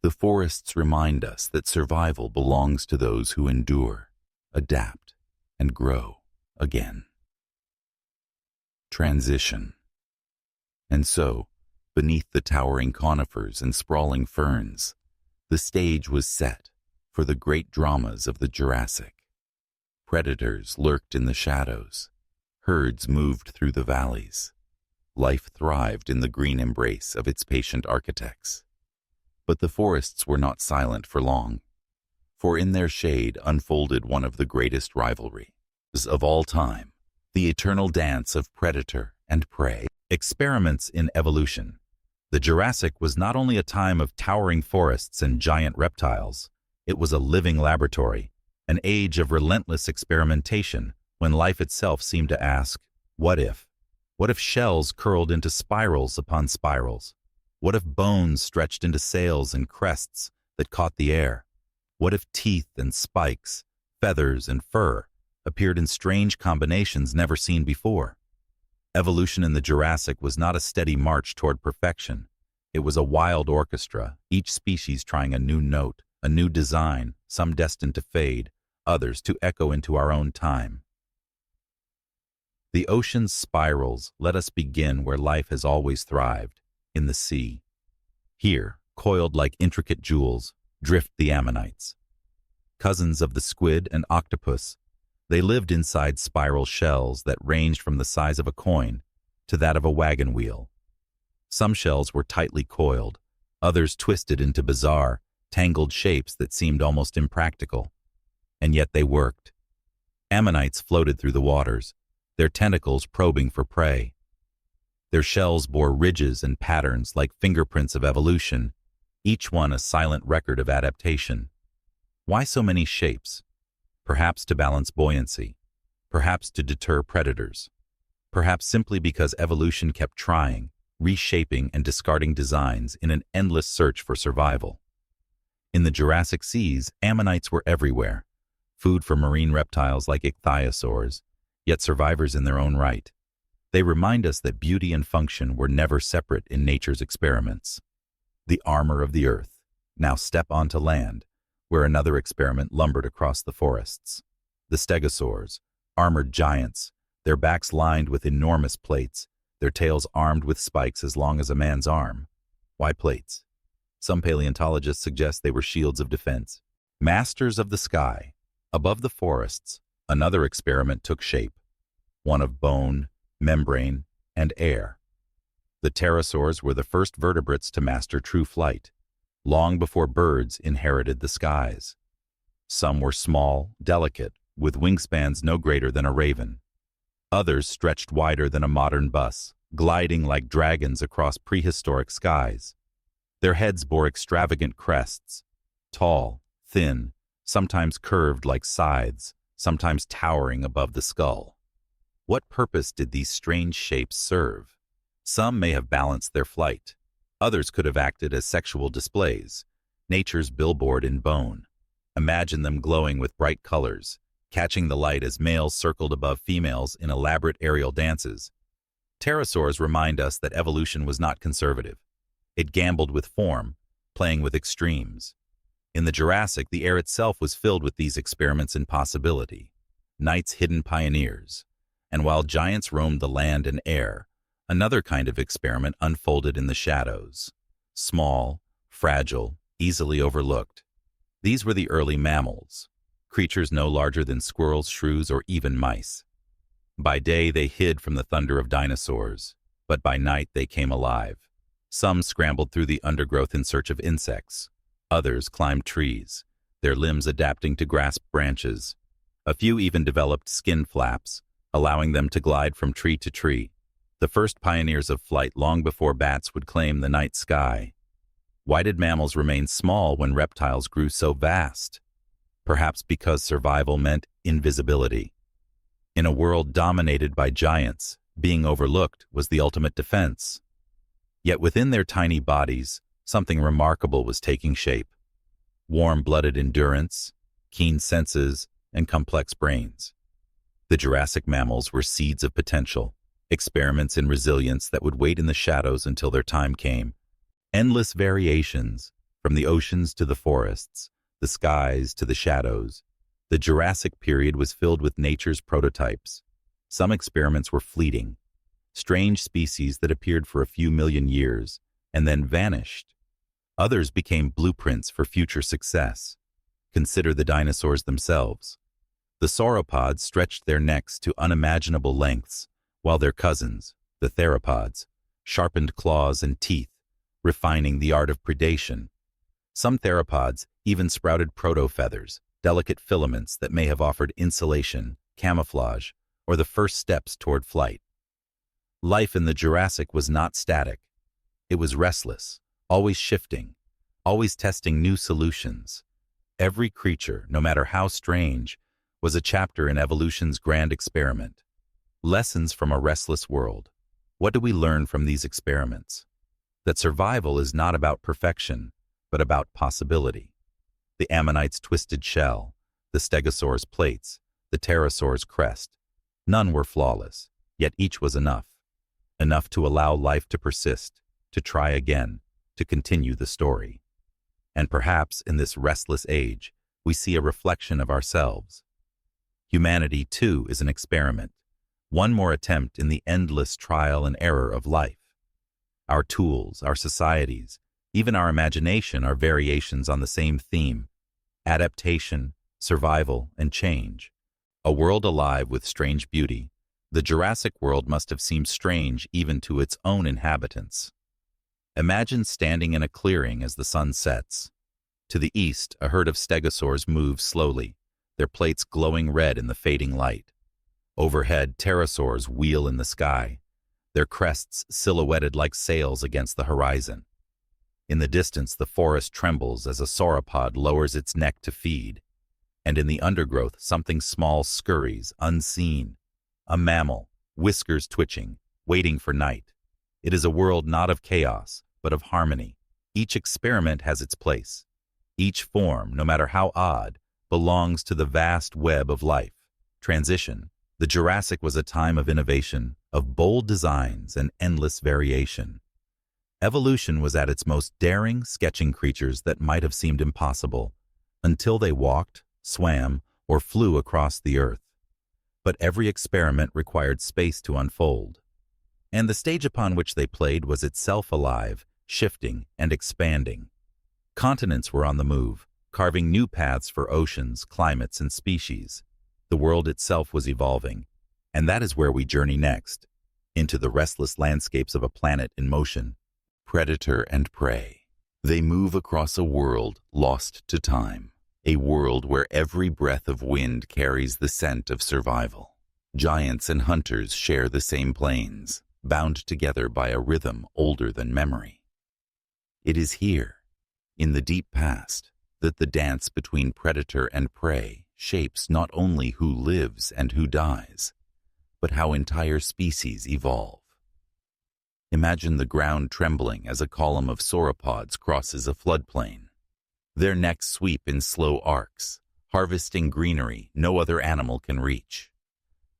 Speaker 1: the forests remind us that survival belongs to those who endure, adapt, and grow again. Transition. And so, beneath the towering conifers and sprawling ferns, the stage was set for the great dramas of the Jurassic. Predators lurked in the shadows. Herds moved through the valleys. Life thrived in the green embrace of its patient architects. But the forests were not silent for long, for in their shade unfolded one of the greatest rivalries of all time, the eternal dance of predator and prey. Experiments in evolution. The Jurassic was not only a time of towering forests and giant reptiles, it was a living laboratory, an age of relentless experimentation when life itself seemed to ask, what if? What if shells curled into spirals upon spirals? What if bones stretched into sails and crests that caught the air? What if teeth and spikes, feathers and fur appeared in strange combinations never seen before? Evolution in the Jurassic was not a steady march toward perfection. It was a wild orchestra, each species trying a new note, a new design, some destined to fade, others to echo into our own time. The ocean's spirals let us begin where life has always thrived, in the sea. Here, coiled like intricate jewels, drift the ammonites. Cousins of the squid and octopus, they lived inside spiral shells that ranged from the size of a coin to that of a wagon wheel. Some shells were tightly coiled, others twisted into bizarre, tangled shapes that seemed almost impractical. And yet they worked. Ammonites floated through the waters, their tentacles probing for prey. Their shells bore ridges and patterns like fingerprints of evolution, each one a silent record of adaptation. Why so many shapes? Perhaps to balance buoyancy, perhaps to deter predators, perhaps simply because evolution kept trying, reshaping and discarding designs in an endless search for survival. In the Jurassic seas, ammonites were everywhere, food for marine reptiles like ichthyosaurs, yet survivors in their own right. They remind us that beauty and function were never separate in nature's experiments. The armor of the earth. Now step onto land, where another experiment lumbered across the forests. The Stegosaurs, armored giants, their backs lined with enormous plates, their tails armed with spikes as long as a man's arm. Why plates? Some paleontologists suggest they were shields of defense. Masters of the sky. Above the forests, another experiment took shape, one of bone, membrane, and air. The pterosaurs were the first vertebrates to master true flight, long before birds inherited the skies. Some were small, delicate, with wingspans no greater than a raven. Others stretched wider than a modern bus, gliding like dragons across prehistoric skies. Their heads bore extravagant crests, tall, thin, sometimes curved like scythes, sometimes towering above the skull. What purpose did these strange shapes serve? Some may have balanced their flight. Others could have acted as sexual displays, nature's billboard in bone. Imagine them glowing with bright colors, catching the light as males circled above females in elaborate aerial dances. Pterosaurs remind us that evolution was not conservative. It gambled with form, playing with extremes. In the Jurassic, the air itself was filled with these experiments in possibility, night's hidden pioneers. And while giants roamed the land and air, another kind of experiment unfolded in the shadows. Small, fragile, easily overlooked. These were the early mammals, creatures no larger than squirrels, shrews, or even mice. By day they hid from the thunder of dinosaurs, but by night they came alive. Some scrambled through the undergrowth in search of insects. Others climbed trees, their limbs adapting to grasp branches. A few even developed skin flaps, allowing them to glide from tree to tree. The first pioneers of flight long before bats would claim the night sky. Why did mammals remain small when reptiles grew so vast? Perhaps because survival meant invisibility. In a world dominated by giants, being overlooked was the ultimate defense. Yet within their tiny bodies, something remarkable was taking shape. Warm-blooded endurance, keen senses, and complex brains. The Jurassic mammals were seeds of potential, experiments in resilience that would wait in the shadows until their time came, endless variations, from the oceans to the forests, the skies to the shadows. The Jurassic period was filled with nature's prototypes. Some experiments were fleeting, strange species that appeared for a few million years and then vanished. Others became blueprints for future success. Consider the dinosaurs themselves. The sauropods stretched their necks to unimaginable lengths, while their cousins, the theropods, sharpened claws and teeth, refining the art of predation. Some theropods even sprouted proto-feathers, delicate filaments that may have offered insulation, camouflage, or the first steps toward flight. Life in the Jurassic was not static. It was restless, always shifting, always testing new solutions. Every creature, no matter how strange, was a chapter in evolution's grand experiment. Lessons from a restless world. What do we learn from these experiments? That survival is not about perfection, but about possibility. The ammonites' twisted shell, the Stegosaurus' plates, the pterosaurs' crest. None were flawless, yet each was enough. Enough to allow life to persist, to try again, to continue the story. And perhaps in this restless age, we see a reflection of ourselves. Humanity, too, is an experiment, one more attempt in the endless trial and error of life. Our tools, our societies, even our imagination are variations on the same theme: adaptation, survival, and change. A world alive with strange beauty. The Jurassic world must have seemed strange even to its own inhabitants. Imagine standing in a clearing as the sun sets. To the east, a herd of stegosaurs moves slowly, their plates glowing red in the fading light. Overhead, pterosaurs wheel in the sky, their crests silhouetted like sails against the horizon. In the distance, the forest trembles as a sauropod lowers its neck to feed. And in the undergrowth, something small scurries, unseen. A mammal, whiskers twitching, waiting for night. It is a world not of chaos, but of harmony. Each experiment has its place. Each form, no matter how odd, belongs to the vast web of life. Transition. The Jurassic was a time of innovation, of bold designs and endless variation. Evolution was at its most daring, sketching creatures that might have seemed impossible, until they walked, swam, or flew across the earth. But every experiment required space to unfold. And the stage upon which they played was itself alive, shifting and expanding. Continents were on the move, carving new paths for oceans, climates, and species. The world itself was evolving, and that is where we journey next, into the restless landscapes of a planet in motion. Predator and prey. They move across a world lost to time. A world where every breath of wind carries the scent of survival. Giants and hunters share the same plains, bound together by a rhythm older than memory. It is here, in the deep past, that the dance between predator and prey shapes not only who lives and who dies, but how entire species evolve. Imagine the ground trembling as a column of sauropods crosses a floodplain. Their necks sweep in slow arcs, harvesting greenery no other animal can reach.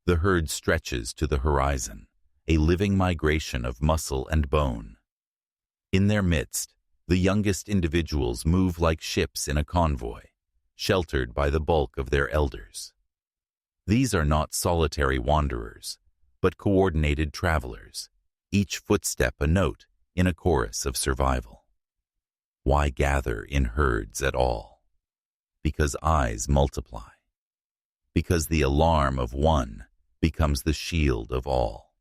Speaker 1: The herd stretches to the horizon, a living migration of muscle and bone. In their midst, the youngest individuals move like ships in a convoy, sheltered by the bulk of their elders. These are not solitary wanderers, but coordinated travelers, each footstep a note in a chorus of survival. Why gather in herds at all? Because eyes multiply. Because the alarm of one becomes the shield of all.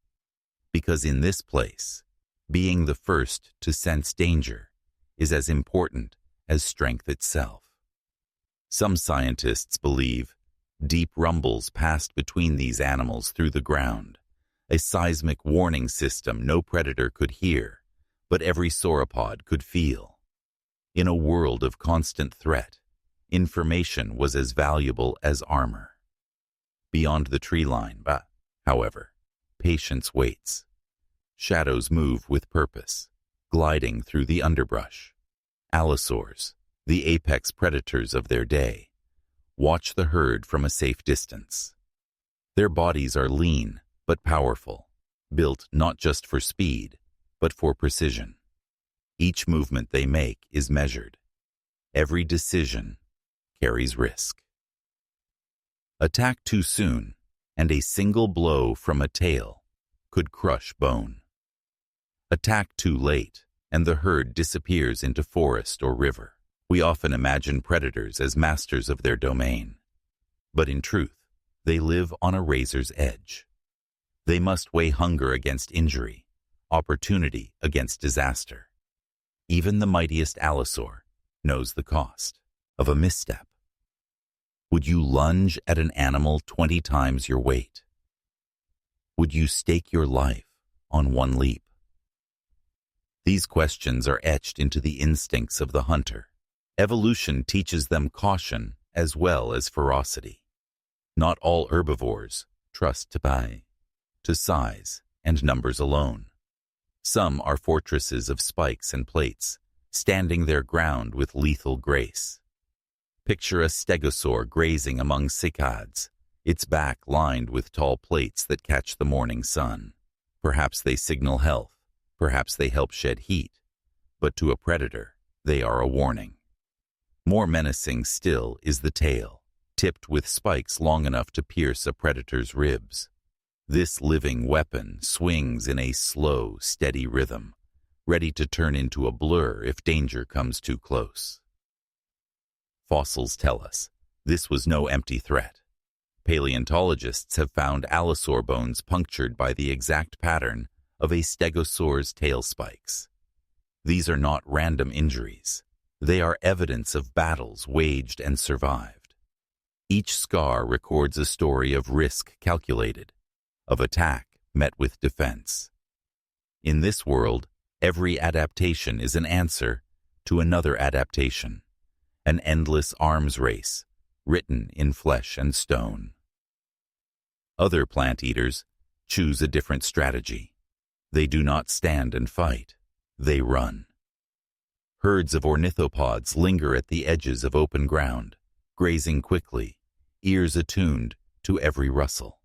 Speaker 1: Because in this place, being the first to sense danger is as important as strength itself. Some scientists believe deep rumbles passed between these animals through the ground, a seismic warning system no predator could hear, but every sauropod could feel. In a world of constant threat, information was as valuable as armor. Beyond the tree line, however, patience waits. Shadows move with purpose, gliding through the underbrush. Allosaurs, the apex predators of their day, watch the herd from a safe distance. Their bodies are lean but powerful, built not just for speed, but for precision. Each movement they make is measured. Every decision carries risk. Attack too soon, and a single blow from a tail could crush bone. Attack too late, and the herd disappears into forest or river. We often imagine predators as masters of their domain. But in truth, they live on a razor's edge. They must weigh hunger against injury, opportunity against disaster. Even the mightiest Allosaur knows the cost of a misstep. Would you lunge at an animal 20 times your weight? Would you stake your life on one leap? These questions are etched into the instincts of the hunter. Evolution teaches them caution as well as ferocity. Not all herbivores trust to size and numbers alone. Some are fortresses of spikes and plates, standing their ground with lethal grace. Picture a stegosaur grazing among cycads, its back lined with tall plates that catch the morning sun. Perhaps they signal health, perhaps they help shed heat, but to a predator, they are a warning. More menacing still is the tail, tipped with spikes long enough to pierce a predator's ribs. This living weapon swings in a slow, steady rhythm, ready to turn into a blur if danger comes too close. Fossils tell us this was no empty threat. Paleontologists have found allosaur bones punctured by the exact pattern of a stegosaur's tail spikes. These are not random injuries. They are evidence of battles waged and survived. Each scar records a story of risk calculated, of attack met with defense. In this world, every adaptation is an answer to another adaptation, an endless arms race written in flesh and stone. Other plant eaters choose a different strategy. They do not stand and fight, they run. Herds of ornithopods linger at the edges of open ground, grazing quickly, ears attuned to every rustle.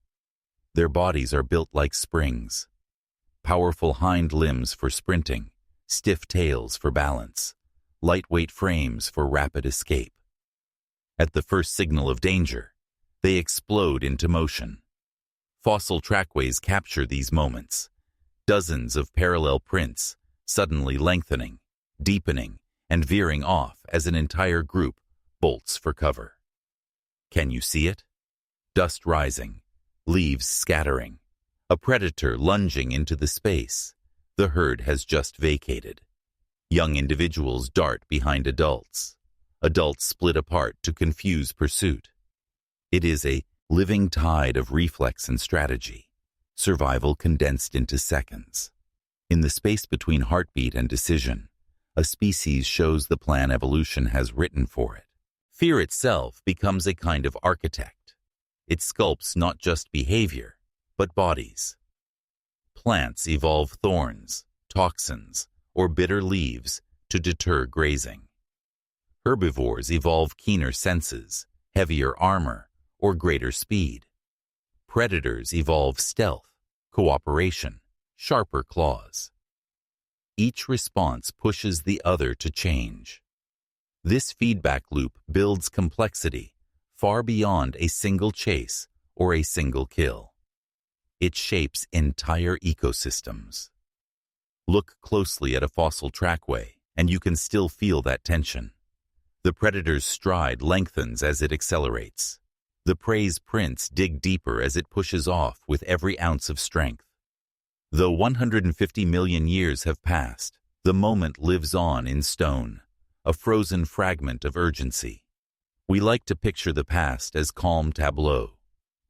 Speaker 1: Their bodies are built like springs, powerful hind limbs for sprinting, stiff tails for balance, lightweight frames for rapid escape. At the first signal of danger, they explode into motion. Fossil trackways capture these moments, dozens of parallel prints suddenly lengthening, deepening, and veering off as an entire group bolts for cover. Can you see it? Dust rising, leaves scattering, a predator lunging into the space the herd has just vacated. Young individuals dart behind adults. Adults split apart to confuse pursuit. It is a living tide of reflex and strategy, survival condensed into seconds. In the space between heartbeat and decision, a species shows the plan evolution has written for it. Fear itself becomes a kind of architect. It sculpts not just behavior, but bodies. Plants evolve thorns, toxins, or bitter leaves to deter grazing. Herbivores evolve keener senses, heavier armor, or greater speed. Predators evolve stealth, cooperation, sharper claws. Each response pushes the other to change. This feedback loop builds complexity far beyond a single chase or a single kill. It shapes entire ecosystems. Look closely at a fossil trackway, and you can still feel that tension. The predator's stride lengthens as it accelerates. The prey's prints dig deeper as it pushes off with every ounce of strength. Though 150 million years have passed, the moment lives on in stone, a frozen fragment of urgency. We like to picture the past as calm tableau,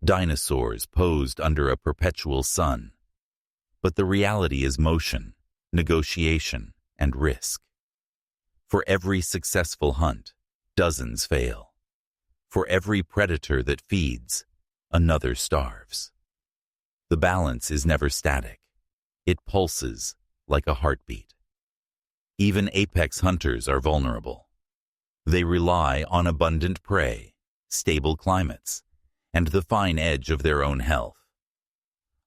Speaker 1: dinosaurs posed under a perpetual sun. But the reality is motion, negotiation, and risk. For every successful hunt, dozens fail. For every predator that feeds, another starves. The balance is never static. It pulses like a heartbeat. Even apex hunters are vulnerable. They rely on abundant prey, stable climates, and the fine edge of their own health.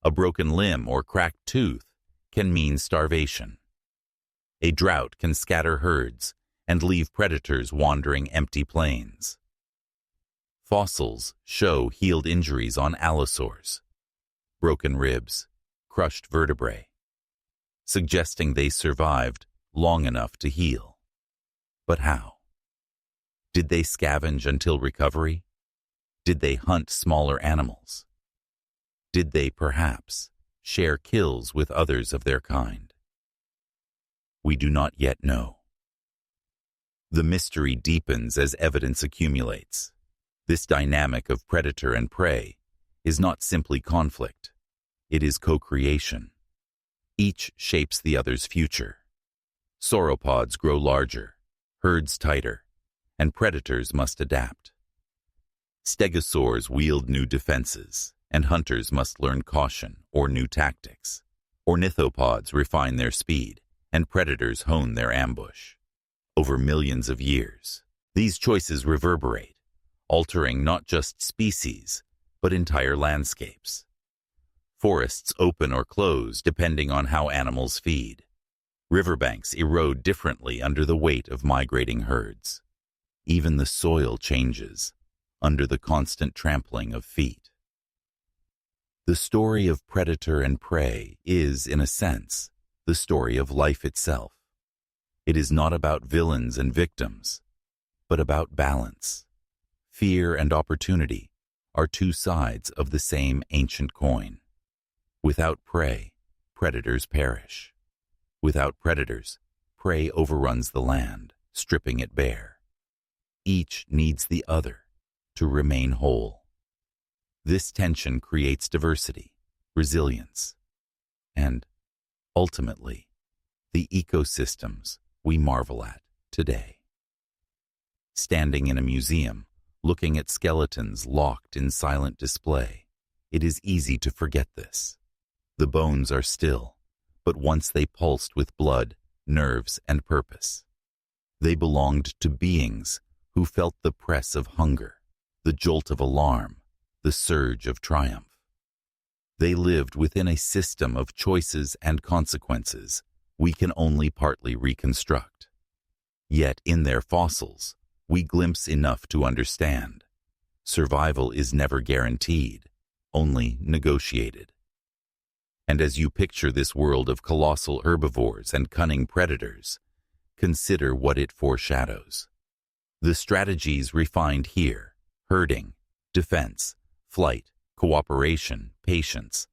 Speaker 1: A broken limb or cracked tooth can mean starvation. A drought can scatter herds and leave predators wandering empty plains. Fossils show healed injuries on Allosaurs, broken ribs, crushed vertebrae, suggesting they survived long enough to heal. But how? Did they scavenge until recovery? Did they hunt smaller animals? Did they perhaps share kills with others of their kind? We do not yet know. The mystery deepens as evidence accumulates. This dynamic of predator and prey is not simply conflict. It is co-creation. Each shapes the other's future. Sauropods grow larger, herds tighter, and predators must adapt. Stegosaurs wield new defenses, and hunters must learn caution or new tactics. Ornithopods refine their speed, and predators hone their ambush. Over millions of years, these choices reverberate, altering not just species, but entire landscapes. Forests open or close depending on how animals feed. Riverbanks erode differently under the weight of migrating herds. Even the soil changes under the constant trampling of feet. The story of predator and prey is, in a sense, the story of life itself. It is not about villains and victims, but about balance. Fear and opportunity are two sides of the same ancient coin. Without prey, predators perish. Without predators, prey overruns the land, stripping it bare. Each needs the other to remain whole. This tension creates diversity, resilience, and, ultimately, the ecosystems we marvel at today. Standing in a museum, looking at skeletons locked in silent display, it is easy to forget this. The bones are still, but once they pulsed with blood, nerves, and purpose. They belonged to beings who felt the press of hunger, the jolt of alarm, the surge of triumph. They lived within a system of choices and consequences we can only partly reconstruct. Yet in their fossils, we glimpse enough to understand. Survival is never guaranteed, only negotiated. And as you picture this world of colossal herbivores and cunning predators, consider what it foreshadows. The strategies refined here, herding, defense, flight, cooperation, patience,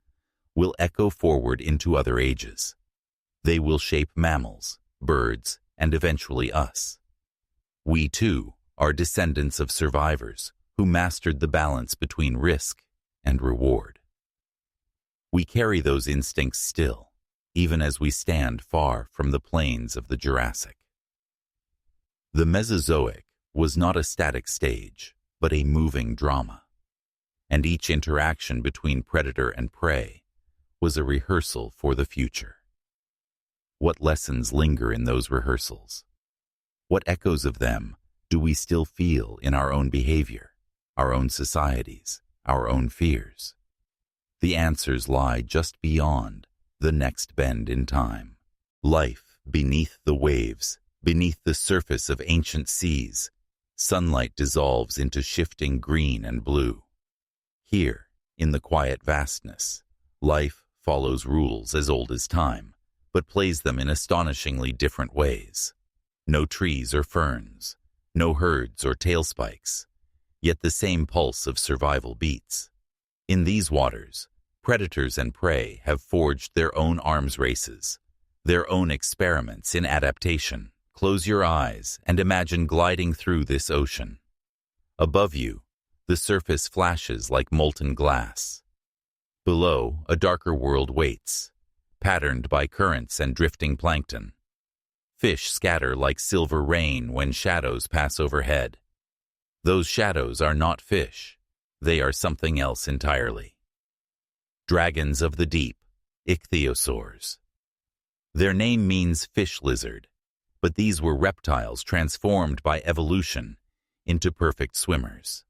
Speaker 1: will echo forward into other ages. They will shape mammals, birds, and eventually us. We, too, are descendants of survivors who mastered the balance between risk and reward. We carry those instincts still, even as we stand far from the plains of the Jurassic. The Mesozoic was not a static stage, but a moving drama, and each interaction between predator and prey was a rehearsal for the future. What lessons linger in those rehearsals? What echoes of them do we still feel in our own behavior, our own societies, our own fears? The answers lie just beyond the next bend in time. Life beneath the waves, beneath the surface of ancient seas, sunlight dissolves into shifting green and blue. Here, in the quiet vastness, life follows rules as old as time, but plays them in astonishingly different ways. No trees or ferns, no herds or tail spikes, yet the same pulse of survival beats. In these waters, predators and prey have forged their own arms races, their own experiments in adaptation. Close your eyes and imagine gliding through this ocean. Above you, the surface flashes like molten glass. Below, a darker world waits, patterned by currents and drifting plankton. Fish scatter like silver rain when shadows pass overhead. Those shadows are not fish. They are something else entirely. Dragons of the deep, ichthyosaurs. Their name means fish lizard, but these were reptiles transformed by evolution into perfect swimmers.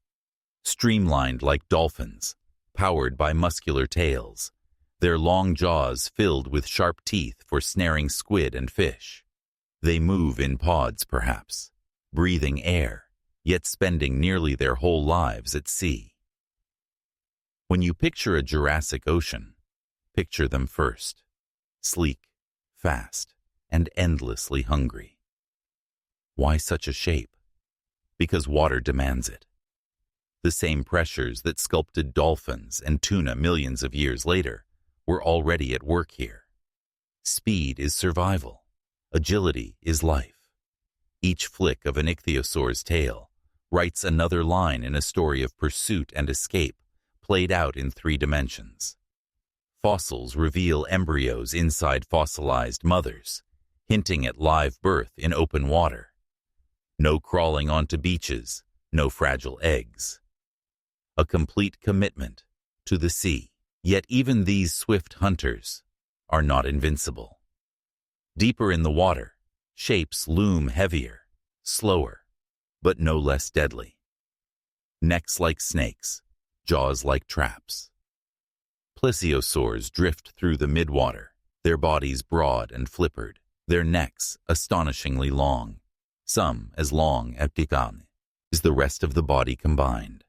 Speaker 1: Streamlined like dolphins, powered by muscular tails, their long jaws filled with sharp teeth for snaring squid and fish. They move in pods, perhaps, breathing air, yet spending nearly their whole lives at sea. When you picture a Jurassic ocean, picture them first, sleek, fast, and endlessly hungry. Why such a shape? Because water demands it. The same pressures that sculpted dolphins and tuna millions of years later were already at work here. Speed is survival. Agility is life. Each flick of an ichthyosaur's tail writes another line in a story of pursuit and escape played out in 3 dimensions. Fossils reveal embryos inside fossilized mothers, hinting at live birth in open water. No crawling onto beaches, no fragile eggs. A complete commitment to the sea. Yet even these swift hunters are not invincible. Deeper in the water, shapes loom heavier, slower, but no less deadly. Necks like snakes, jaws like traps. Plesiosaurs drift through the midwater, their bodies broad and flippered, their necks astonishingly long, some as long as the rest of the body combined.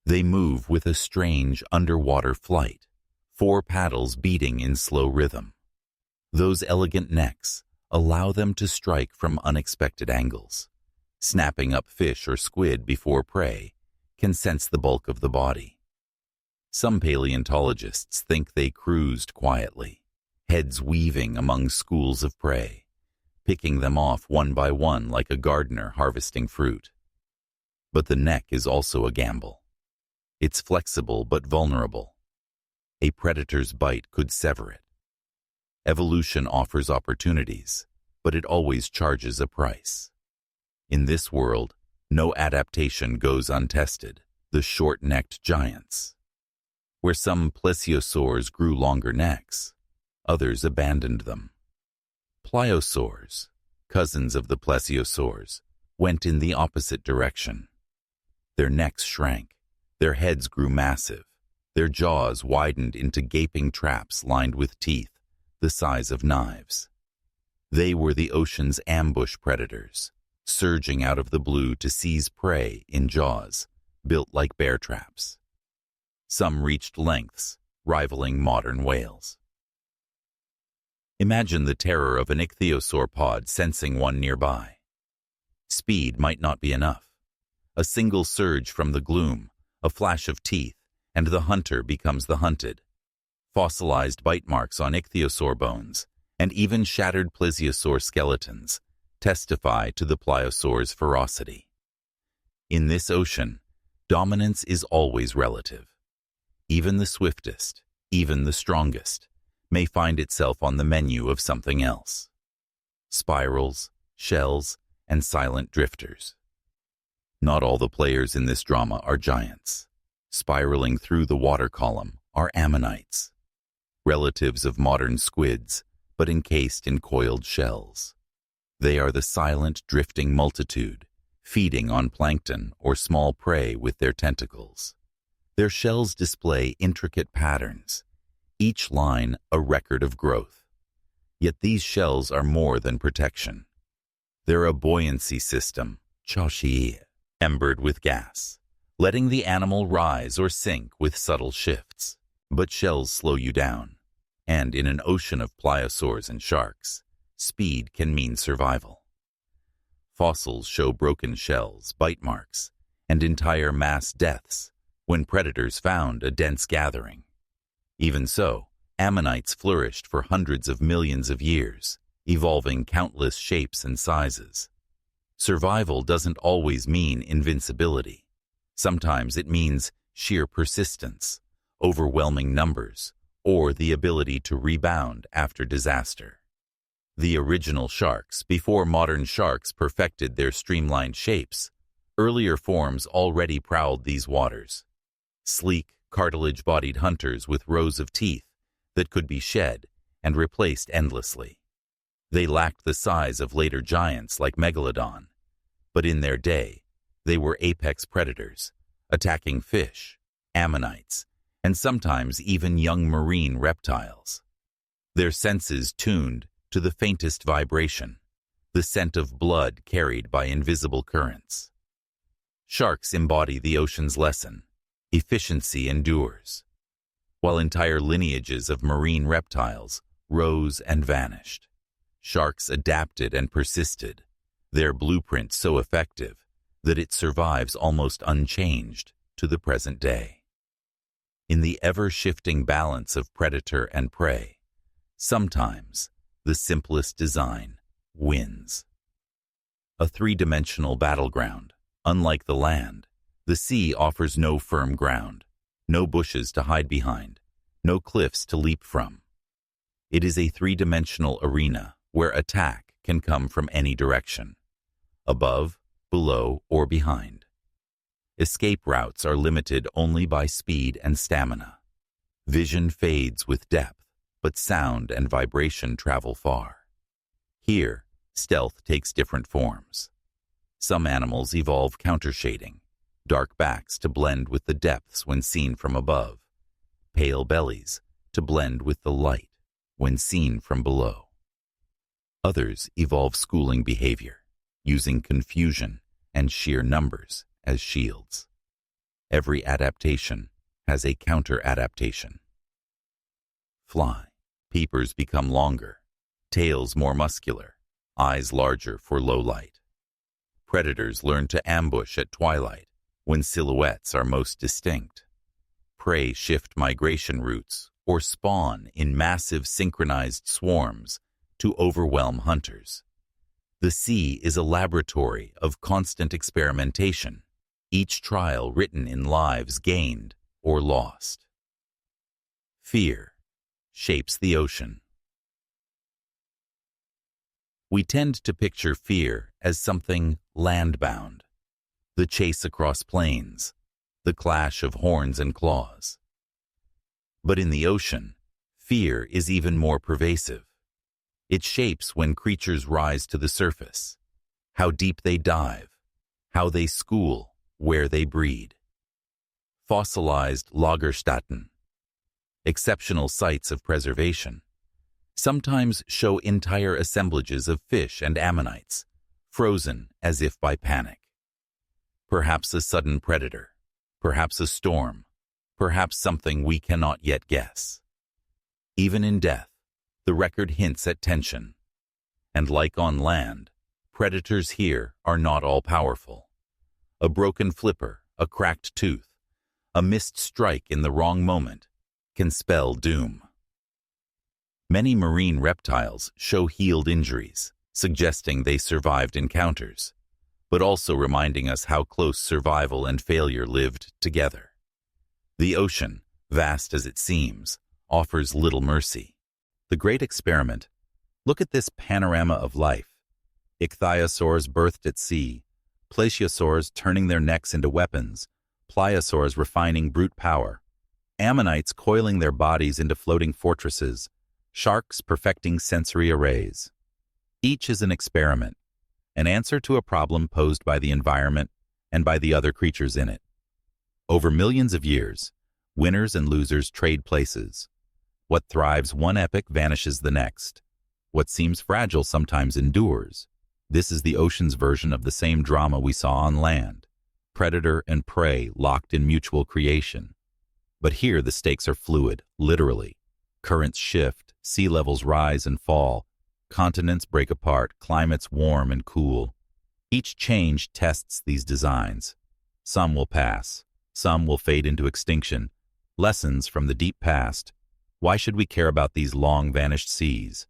Speaker 1: They move with a strange underwater flight, 4 paddles beating in slow rhythm. Those elegant necks allow them to strike from unexpected angles. Snapping up fish or squid before prey can sense the bulk of the body. Some paleontologists think they cruised quietly, heads weaving among schools of prey, picking them off one by one like a gardener harvesting fruit. But the neck is also a gamble. It's flexible but vulnerable. A predator's bite could sever it. Evolution offers opportunities, but it always charges a price. In this world, no adaptation goes untested. The short-necked giants. Where some plesiosaurs grew longer necks, others abandoned them. Pliosaurs, cousins of the plesiosaurs, went in the opposite direction. Their necks shrank, their heads grew massive, their jaws widened into gaping traps lined with teeth the size of knives. They were the ocean's ambush predators, surging out of the blue to seize prey in jaws built like bear traps. Some reached lengths rivaling modern whales. Imagine the terror of an ichthyosaur pod sensing one nearby. Speed might not be enough. A single surge from the gloom, a flash of teeth, and the hunter becomes the hunted. Fossilized bite marks on ichthyosaur bones, and even shattered plesiosaur skeletons, testify to the pliosaur's ferocity. In this ocean, dominance is always relative. Even the swiftest, even the strongest, may find itself on the menu of something else. Spirals, shells, and silent drifters. Not all the players in this drama are giants. Spiraling through the water column are ammonites, relatives of modern squids, but encased in coiled shells. They are the silent, drifting multitude, feeding on plankton or small prey with their tentacles. Their shells display intricate patterns, each line a record of growth. Yet these shells are more than protection. They're a buoyancy system, embered with gas, letting the animal rise or sink with subtle shifts. But shells slow you down, and in an ocean of pliosaurs and sharks, speed can mean survival. Fossils show broken shells, bite marks, and entire mass deaths when predators found a dense gathering. Even so, ammonites flourished for hundreds of millions of years, evolving countless shapes and sizes. Survival doesn't always mean invincibility. Sometimes it means sheer persistence, overwhelming numbers, or the ability to rebound after disaster. The original sharks, before modern sharks perfected their streamlined shapes, earlier forms already prowled these waters. Sleek, cartilage-bodied hunters with rows of teeth that could be shed and replaced endlessly. They lacked the size of later giants like Megalodon, but in their day, they were apex predators, attacking fish, ammonites, and sometimes even young marine reptiles. Their senses tuned to the faintest vibration, the scent of blood carried by invisible currents. Sharks embody the ocean's lesson: efficiency endures. While entire lineages of marine reptiles rose and vanished, sharks adapted and persisted, their blueprint so effective that it survives almost unchanged to the present day. In the ever-shifting balance of predator and prey, sometimes the simplest design wins. A three-dimensional battleground, unlike the land, the sea offers no firm ground, no bushes to hide behind, no cliffs to leap from. It is a three-dimensional arena where attack can come from any direction: above, below, or behind. Escape routes are limited only by speed and stamina. Vision fades with depth, but sound and vibration travel far. Here, stealth takes different forms. Some animals evolve countershading, dark backs to blend with the depths when seen from above, pale bellies to blend with the light when seen from below. Others evolve schooling behavior, using confusion and sheer numbers as shields. Every adaptation has a counter-adaptation. Fly. Peepers become longer, tails more muscular, eyes larger for low light. Predators learn to ambush at twilight, when silhouettes are most distinct. Prey shift migration routes or spawn in massive synchronized swarms to overwhelm hunters. The sea is a laboratory of constant experimentation, each trial written in lives gained or lost. Fear shapes the ocean. We tend to picture fear as something land-bound: the chase across plains, the clash of horns and claws. But in the ocean, fear is even more pervasive. It shapes when creatures rise to the surface, how deep they dive, how they school, where they breed. Fossilized Lagerstätten, exceptional sites of preservation, sometimes show entire assemblages of fish and ammonites, frozen as if by panic. Perhaps a sudden predator, perhaps a storm, perhaps something we cannot yet guess. Even in death, the record hints at tension. And like on land, predators here are not all-powerful. A broken flipper, a cracked tooth, a missed strike in the wrong moment can spell doom. Many marine reptiles show healed injuries, suggesting they survived encounters, but also reminding us how close survival and failure lived together. The ocean, vast as it seems, offers little mercy. The great experiment. Look at this panorama of life. Ichthyosaurs birthed at sea, plesiosaurs turning their necks into weapons, pliosaurs refining brute power, ammonites coiling their bodies into floating fortresses, sharks perfecting sensory arrays. Each is an experiment, an answer to a problem posed by the environment and by the other creatures in it. Over millions of years, winners and losers trade places. What thrives one epoch vanishes the next. What seems fragile sometimes endures. This is the ocean's version of the same drama we saw on land. Predator and prey locked in mutual creation. But here the stakes are fluid, literally. Currents shift, sea levels rise and fall, continents break apart, climates warm and cool. Each change tests these designs. Some will pass, some will fade into extinction. Lessons from the deep past. Why should we care about these long-vanished seas?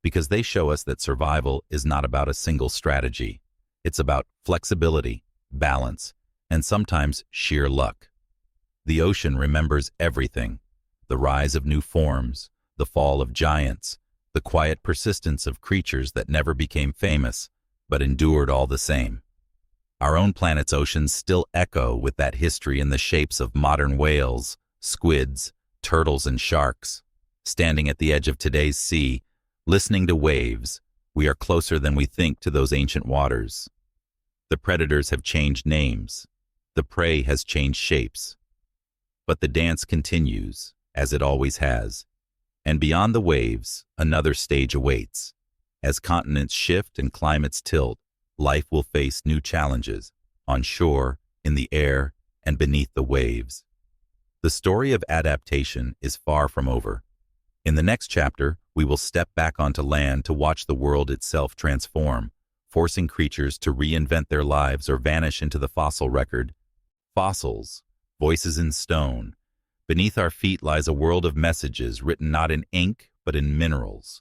Speaker 1: Because they show us that survival is not about a single strategy. It's about flexibility, balance, and sometimes sheer luck. The ocean remembers everything: the rise of new forms, the fall of giants, the quiet persistence of creatures that never became famous, but endured all the same. Our own planet's oceans still echo with that history in the shapes of modern whales, squids, turtles, and sharks. Standing at the edge of today's sea, listening to waves, we are closer than we think to those ancient waters. The predators have changed names. The prey has changed shapes. But the dance continues, as it always has. And beyond the waves, another stage awaits. As continents shift and climates tilt, life will face new challenges, on shore, in the air, and beneath the waves. The story of adaptation is far from over. In the next chapter, we will step back onto land to watch the world itself transform, forcing creatures to reinvent their lives or vanish into the fossil record. Fossils, voices in stone. Beneath our feet lies a world of messages written not in ink, but in minerals.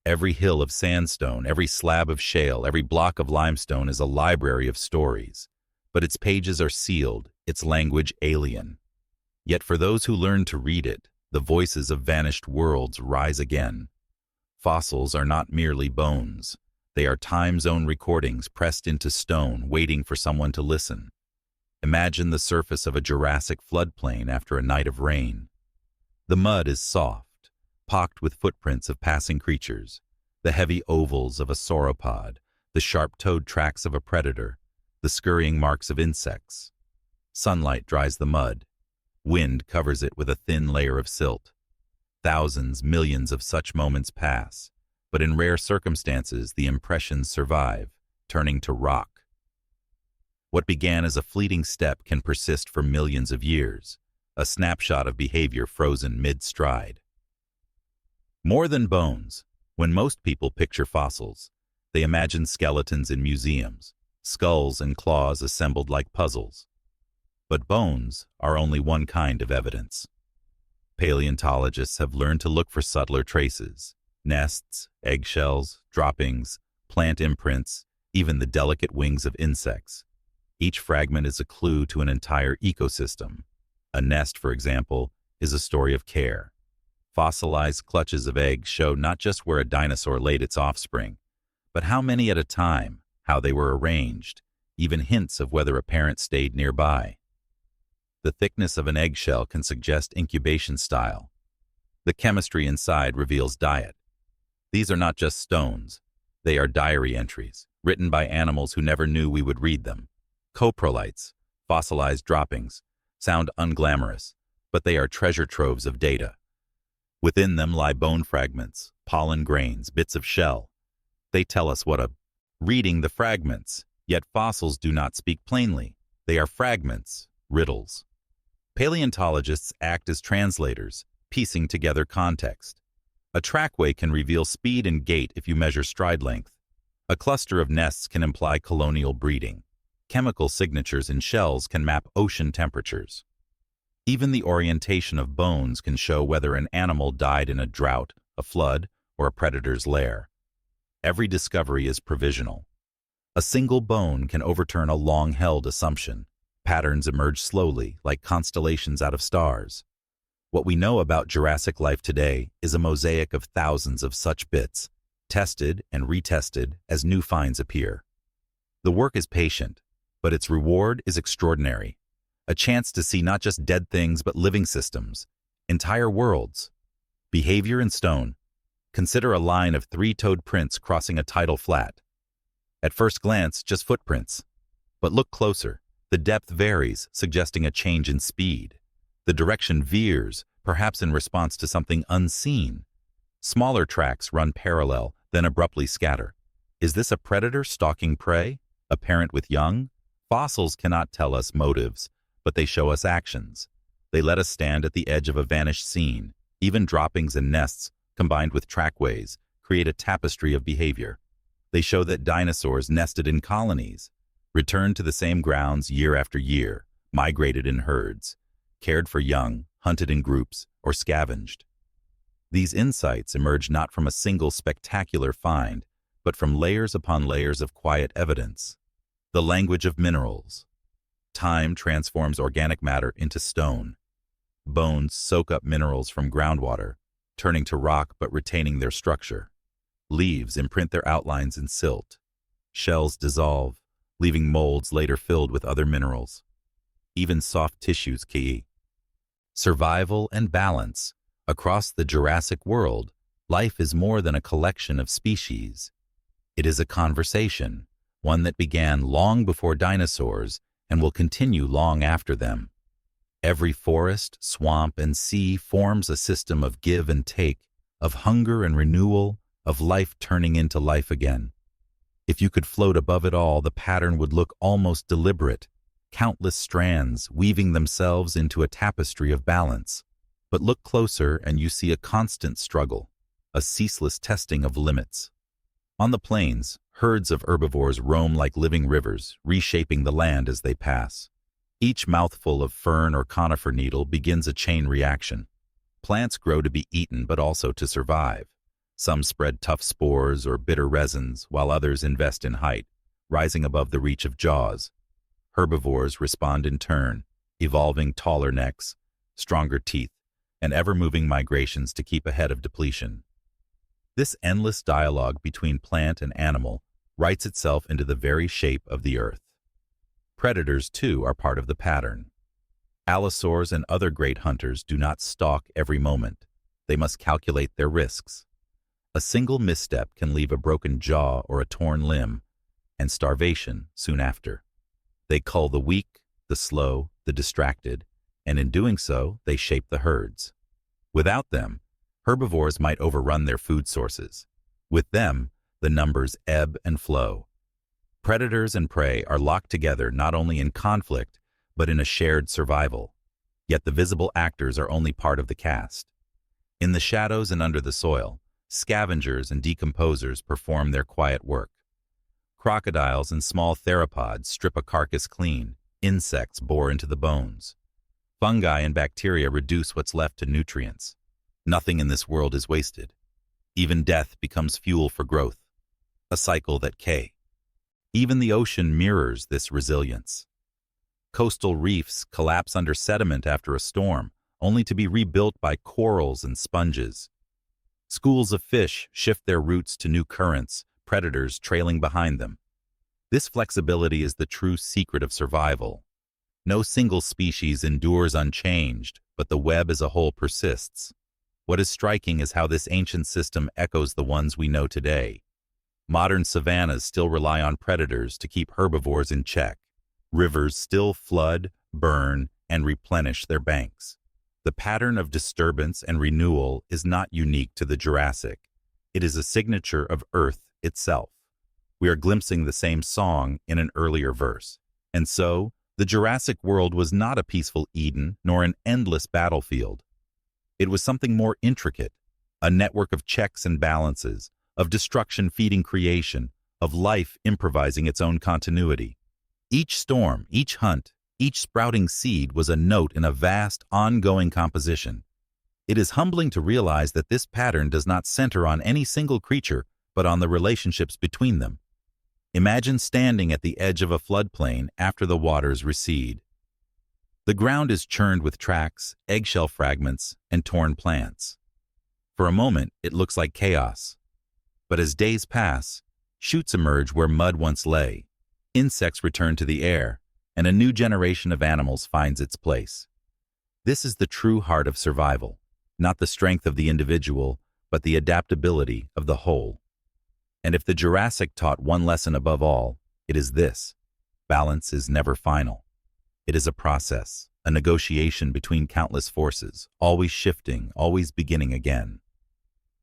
Speaker 1: Every hill of sandstone, every slab of shale, every block of limestone is a library of stories. But its pages are sealed, its language alien. Yet for those who learn to read it, the voices of vanished worlds rise again. Fossils are not merely bones. They are time-zone recordings pressed into stone, waiting for someone to listen. Imagine the surface of a Jurassic floodplain after a night of rain. The mud is soft, pocked with footprints of passing creatures, the heavy ovals of a sauropod, the sharp-toed tracks of a predator, the scurrying marks of insects. Sunlight dries the mud. Wind covers it with a thin layer of silt. Thousands, millions of such moments pass, but in rare circumstances the impressions survive, turning to rock. What began as a fleeting step can persist for millions of years, a snapshot of behavior frozen mid-stride. More than bones, when most people picture fossils, they imagine skeletons in museums, skulls and claws assembled like puzzles. But bones are only one kind of evidence. Paleontologists have learned to look for subtler traces: nests, eggshells, droppings, plant imprints, even the delicate wings of insects. Each fragment is a clue to an entire ecosystem. A nest, for example, is a story of care. Fossilized clutches of eggs show not just where a dinosaur laid its offspring, but how many at a time, how they were arranged, even hints of whether a parent stayed nearby. The thickness of an eggshell can suggest incubation style. The chemistry inside reveals diet. These are not just stones. They are diary entries, written by animals who never knew we would read them. Coprolites, fossilized droppings, sound unglamorous, but they are treasure troves of data. Within them lie bone fragments, pollen grains, bits of shell. They tell us what a... Reading the fragments, yet fossils do not speak plainly. They are fragments, riddles. Paleontologists act as translators, piecing together context. A trackway can reveal speed and gait if you measure stride length. A cluster of nests can imply colonial breeding. Chemical signatures in shells can map ocean temperatures. Even the orientation of bones can show whether an animal died in a drought, a flood, or a predator's lair. Every discovery is provisional. A single bone can overturn a long-held assumption. Patterns emerge slowly, like constellations out of stars. What we know about Jurassic life today is a mosaic of thousands of such bits, tested and retested as new finds appear. The work is patient, but its reward is extraordinary. A chance to see not just dead things but living systems, entire worlds. Behavior in stone. Consider a line of three-toed prints crossing a tidal flat. At first glance, just footprints. But look closer. The depth varies, suggesting a change in speed. The direction veers, perhaps in response to something unseen. Smaller tracks run parallel, then abruptly scatter. Is this a predator stalking prey? A parent with young? Fossils cannot tell us motives, but they show us actions. They let us stand at the edge of a vanished scene. Even droppings and nests, combined with trackways, create a tapestry of behavior. They show that dinosaurs nested in colonies, returned to the same grounds year after year, migrated in herds, cared for young, hunted in groups, or scavenged. These insights emerge not from a single spectacular find, but from layers upon layers of quiet evidence. The language of minerals. Time transforms organic matter into stone. Bones soak up minerals from groundwater, turning to rock but retaining their structure. Leaves imprint their outlines in silt. Shells dissolve, leaving molds later filled with other minerals. Even soft tissues key. Survival and balance. Across the Jurassic world, life is more than a collection of species. It is a conversation, one that began long before dinosaurs and will continue long after them. Every forest, swamp, and sea forms a system of give and take, of hunger and renewal, of life turning into life again. If you could float above it all, the pattern would look almost deliberate, countless strands weaving themselves into a tapestry of balance. But look closer and you see a constant struggle, a ceaseless testing of limits. On the plains, herds of herbivores roam like living rivers, reshaping the land as they pass. Each mouthful of fern or conifer needle begins a chain reaction. Plants grow to be eaten but also to survive. Some spread tough spores or bitter resins, while others invest in height, rising above the reach of jaws. Herbivores respond in turn, evolving taller necks, stronger teeth, and ever-moving migrations to keep ahead of depletion. This endless dialogue between plant and animal writes itself into the very shape of the earth. Predators, too, are part of the pattern. Allosaurs and other great hunters do not stalk every moment. They must calculate their risks. A single misstep can leave a broken jaw or a torn limb, and starvation soon after. They cull the weak, the slow, the distracted, and in doing so, they shape the herds. Without them, herbivores might overrun their food sources. With them, the numbers ebb and flow. Predators and prey are locked together not only in conflict, but in a shared survival. Yet the visible actors are only part of the cast. In the shadows and under the soil, scavengers and decomposers perform their quiet work. Crocodiles and small theropods strip a carcass clean, insects bore into the bones. Fungi and bacteria reduce what's left to nutrients. Nothing in this world is wasted. Even death becomes fuel for growth, a cycle that even the ocean mirrors this resilience. Coastal reefs collapse under sediment after a storm, only to be rebuilt by corals and sponges. Schools of fish shift their routes to new currents, predators trailing behind them. This flexibility is the true secret of survival. No single species endures unchanged, but the web as a whole persists. What is striking is how this ancient system echoes the ones we know today. Modern savannas still rely on predators to keep herbivores in check. Rivers still flood, burn, and replenish their banks. The pattern of disturbance and renewal is not unique to the Jurassic. It is a signature of Earth itself. We are glimpsing the same song in an earlier verse. And so, the Jurassic world was not a peaceful Eden nor an endless battlefield. It was something more intricate, a network of checks and balances, of destruction feeding creation, of life improvising its own continuity. Each storm, each hunt, each sprouting seed was a note in a vast, ongoing composition. It is humbling to realize that this pattern does not center on any single creature, but on the relationships between them. Imagine standing at the edge of a floodplain after the waters recede. The ground is churned with tracks, eggshell fragments, and torn plants. For a moment, it looks like chaos. But as days pass, shoots emerge where mud once lay, insects return to the air, and a new generation of animals finds its place. This is the true heart of survival, not the strength of the individual, but the adaptability of the whole. And if the Jurassic taught one lesson above all, it is this: balance is never final. It is a process, a negotiation between countless forces, always shifting, always beginning again.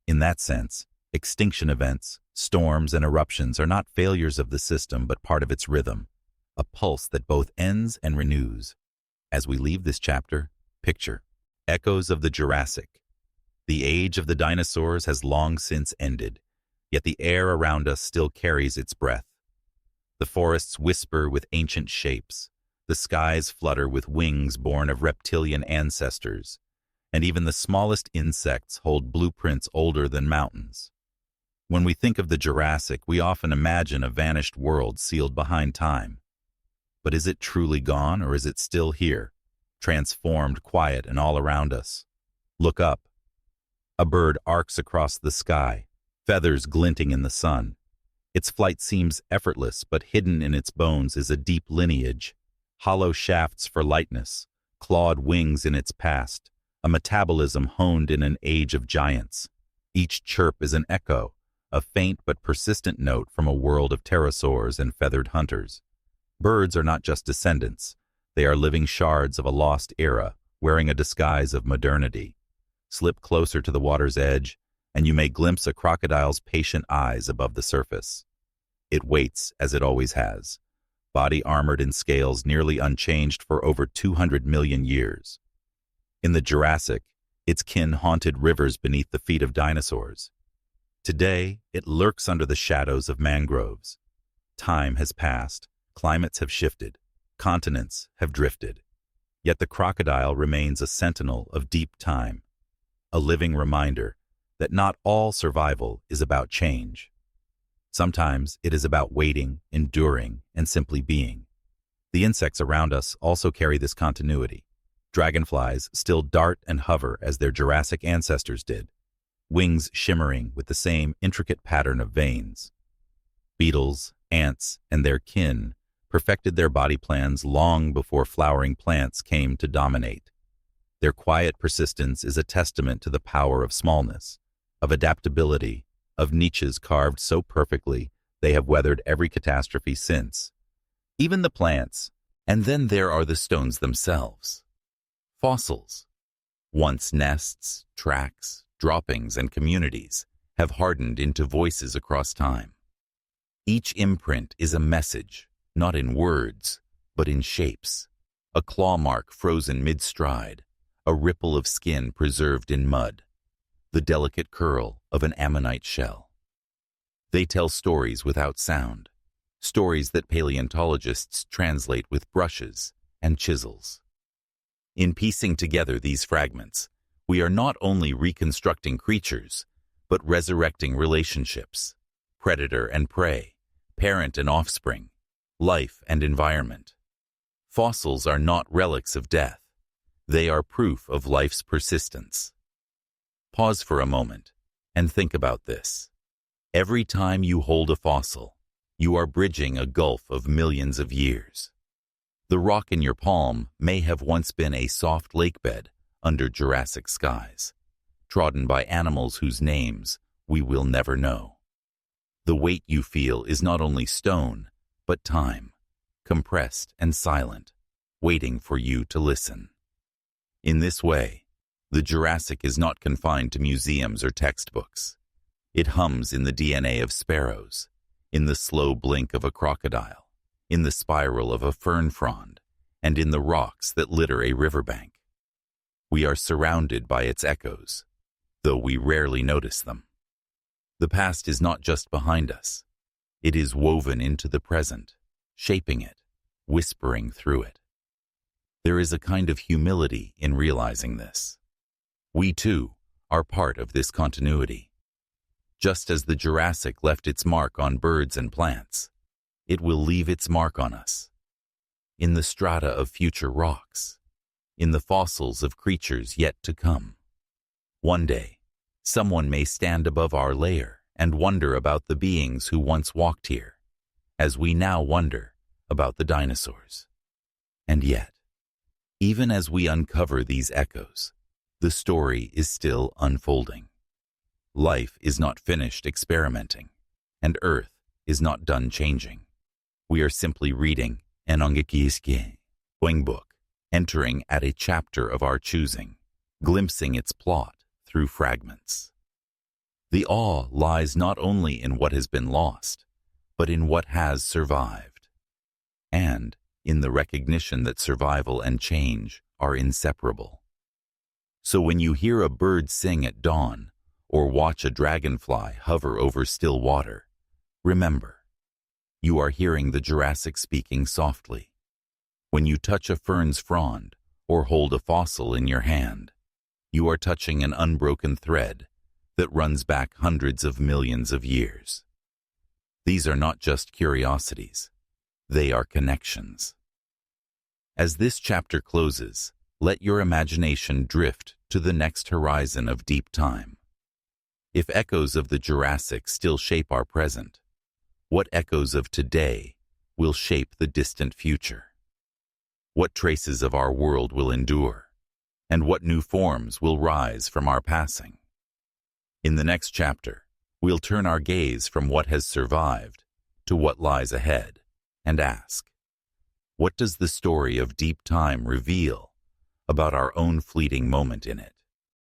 Speaker 1: In that sense, extinction events, storms, and eruptions are not failures of the system but part of its rhythm, a pulse that both ends and renews. As we leave this chapter, picture echoes of the Jurassic. The age of the dinosaurs has long since ended, yet the air around us still carries its breath. The forests whisper with ancient shapes, the skies flutter with wings born of reptilian ancestors, and even the smallest insects hold blueprints older than mountains. When we think of the Jurassic, we often imagine a vanished world sealed behind time. But is it truly gone, or is it still here, transformed, quiet, and all around us? Look up. A bird arcs across the sky, feathers glinting in the sun. Its flight seems effortless, but hidden in its bones is a deep lineage, hollow shafts for lightness, clawed wings in its past, a metabolism honed in an age of giants. Each chirp is an echo, a faint but persistent note from a world of pterosaurs and feathered hunters. Birds are not just descendants. They are living shards of a lost era, wearing a disguise of modernity. Slip closer to the water's edge, and you may glimpse a crocodile's patient eyes above the surface. It waits, as it always has, body armored in scales nearly unchanged for over 200 million years. In the Jurassic, its kin haunted rivers beneath the feet of dinosaurs. Today, it lurks under the shadows of mangroves. Time has passed, climates have shifted, continents have drifted. Yet the crocodile remains a sentinel of deep time, a living reminder that not all survival is about change. Sometimes it is about waiting, enduring, and simply being. The insects around us also carry this continuity. Dragonflies still dart and hover as their Jurassic ancestors did, wings shimmering with the same intricate pattern of veins. Beetles, ants, and their kin perfected their body plans long before flowering plants came to dominate. Their quiet persistence is a testament to the power of smallness, of adaptability, of niches carved so perfectly they have weathered every catastrophe since. Even the plants, and then there are the stones themselves. Fossils, once nests, tracks, droppings, and communities, have hardened into voices across time. Each imprint is a message, not in words, but in shapes. A claw mark frozen mid-stride, a ripple of skin preserved in mud, the delicate curl of an ammonite shell. They tell stories without sound, stories that paleontologists translate with brushes and chisels. In piecing together these fragments, we are not only reconstructing creatures, but resurrecting relationships, predator and prey, parent and offspring, life and environment. Fossils are not relics of death. They are proof of life's persistence. Pause for a moment and think about this. Every time you hold a fossil, you are bridging a gulf of millions of years. The rock in your palm may have once been a soft lakebed under Jurassic skies, trodden by animals whose names we will never know. The weight you feel is not only stone, but time, compressed and silent, waiting for you to listen. In this way, the Jurassic is not confined to museums or textbooks. It hums in the DNA of sparrows, in the slow blink of a crocodile, in the spiral of a fern frond, and in the rocks that litter a riverbank. We are surrounded by its echoes, though we rarely notice them. The past is not just behind us. It is woven into the present, shaping it, whispering through it. There is a kind of humility in realizing this. We, too, are part of this continuity. Just as the Jurassic left its mark on birds and plants, it will leave its mark on us. In the strata of future rocks, in the fossils of creatures yet to come. One day, someone may stand above our layer and wonder about the beings who once walked here, as we now wonder about the dinosaurs. And yet, even as we uncover these echoes, the story is still unfolding. Life is not finished experimenting, and Earth is not done changing. We are simply reading an ongoing book, entering at a chapter of our choosing, glimpsing its plot through fragments. The awe lies not only in what has been lost, but in what has survived, and in the recognition that survival and change are inseparable. So when you hear a bird sing at dawn, or watch a dragonfly hover over still water, remember, you are hearing the Jurassic speaking softly. When you touch a fern's frond, or hold a fossil in your hand, you are touching an unbroken thread that runs back hundreds of millions of years. These are not just curiosities, they are connections. As this chapter closes, let your imagination drift to the next horizon of deep time. If echoes of the Jurassic still shape our present, what echoes of today will shape the distant future? What traces of our world will endure, and what new forms will rise from our passing? In the next chapter, we'll turn our gaze from what has survived to what lies ahead and ask, What does the story of deep time reveal about our own fleeting moment in it?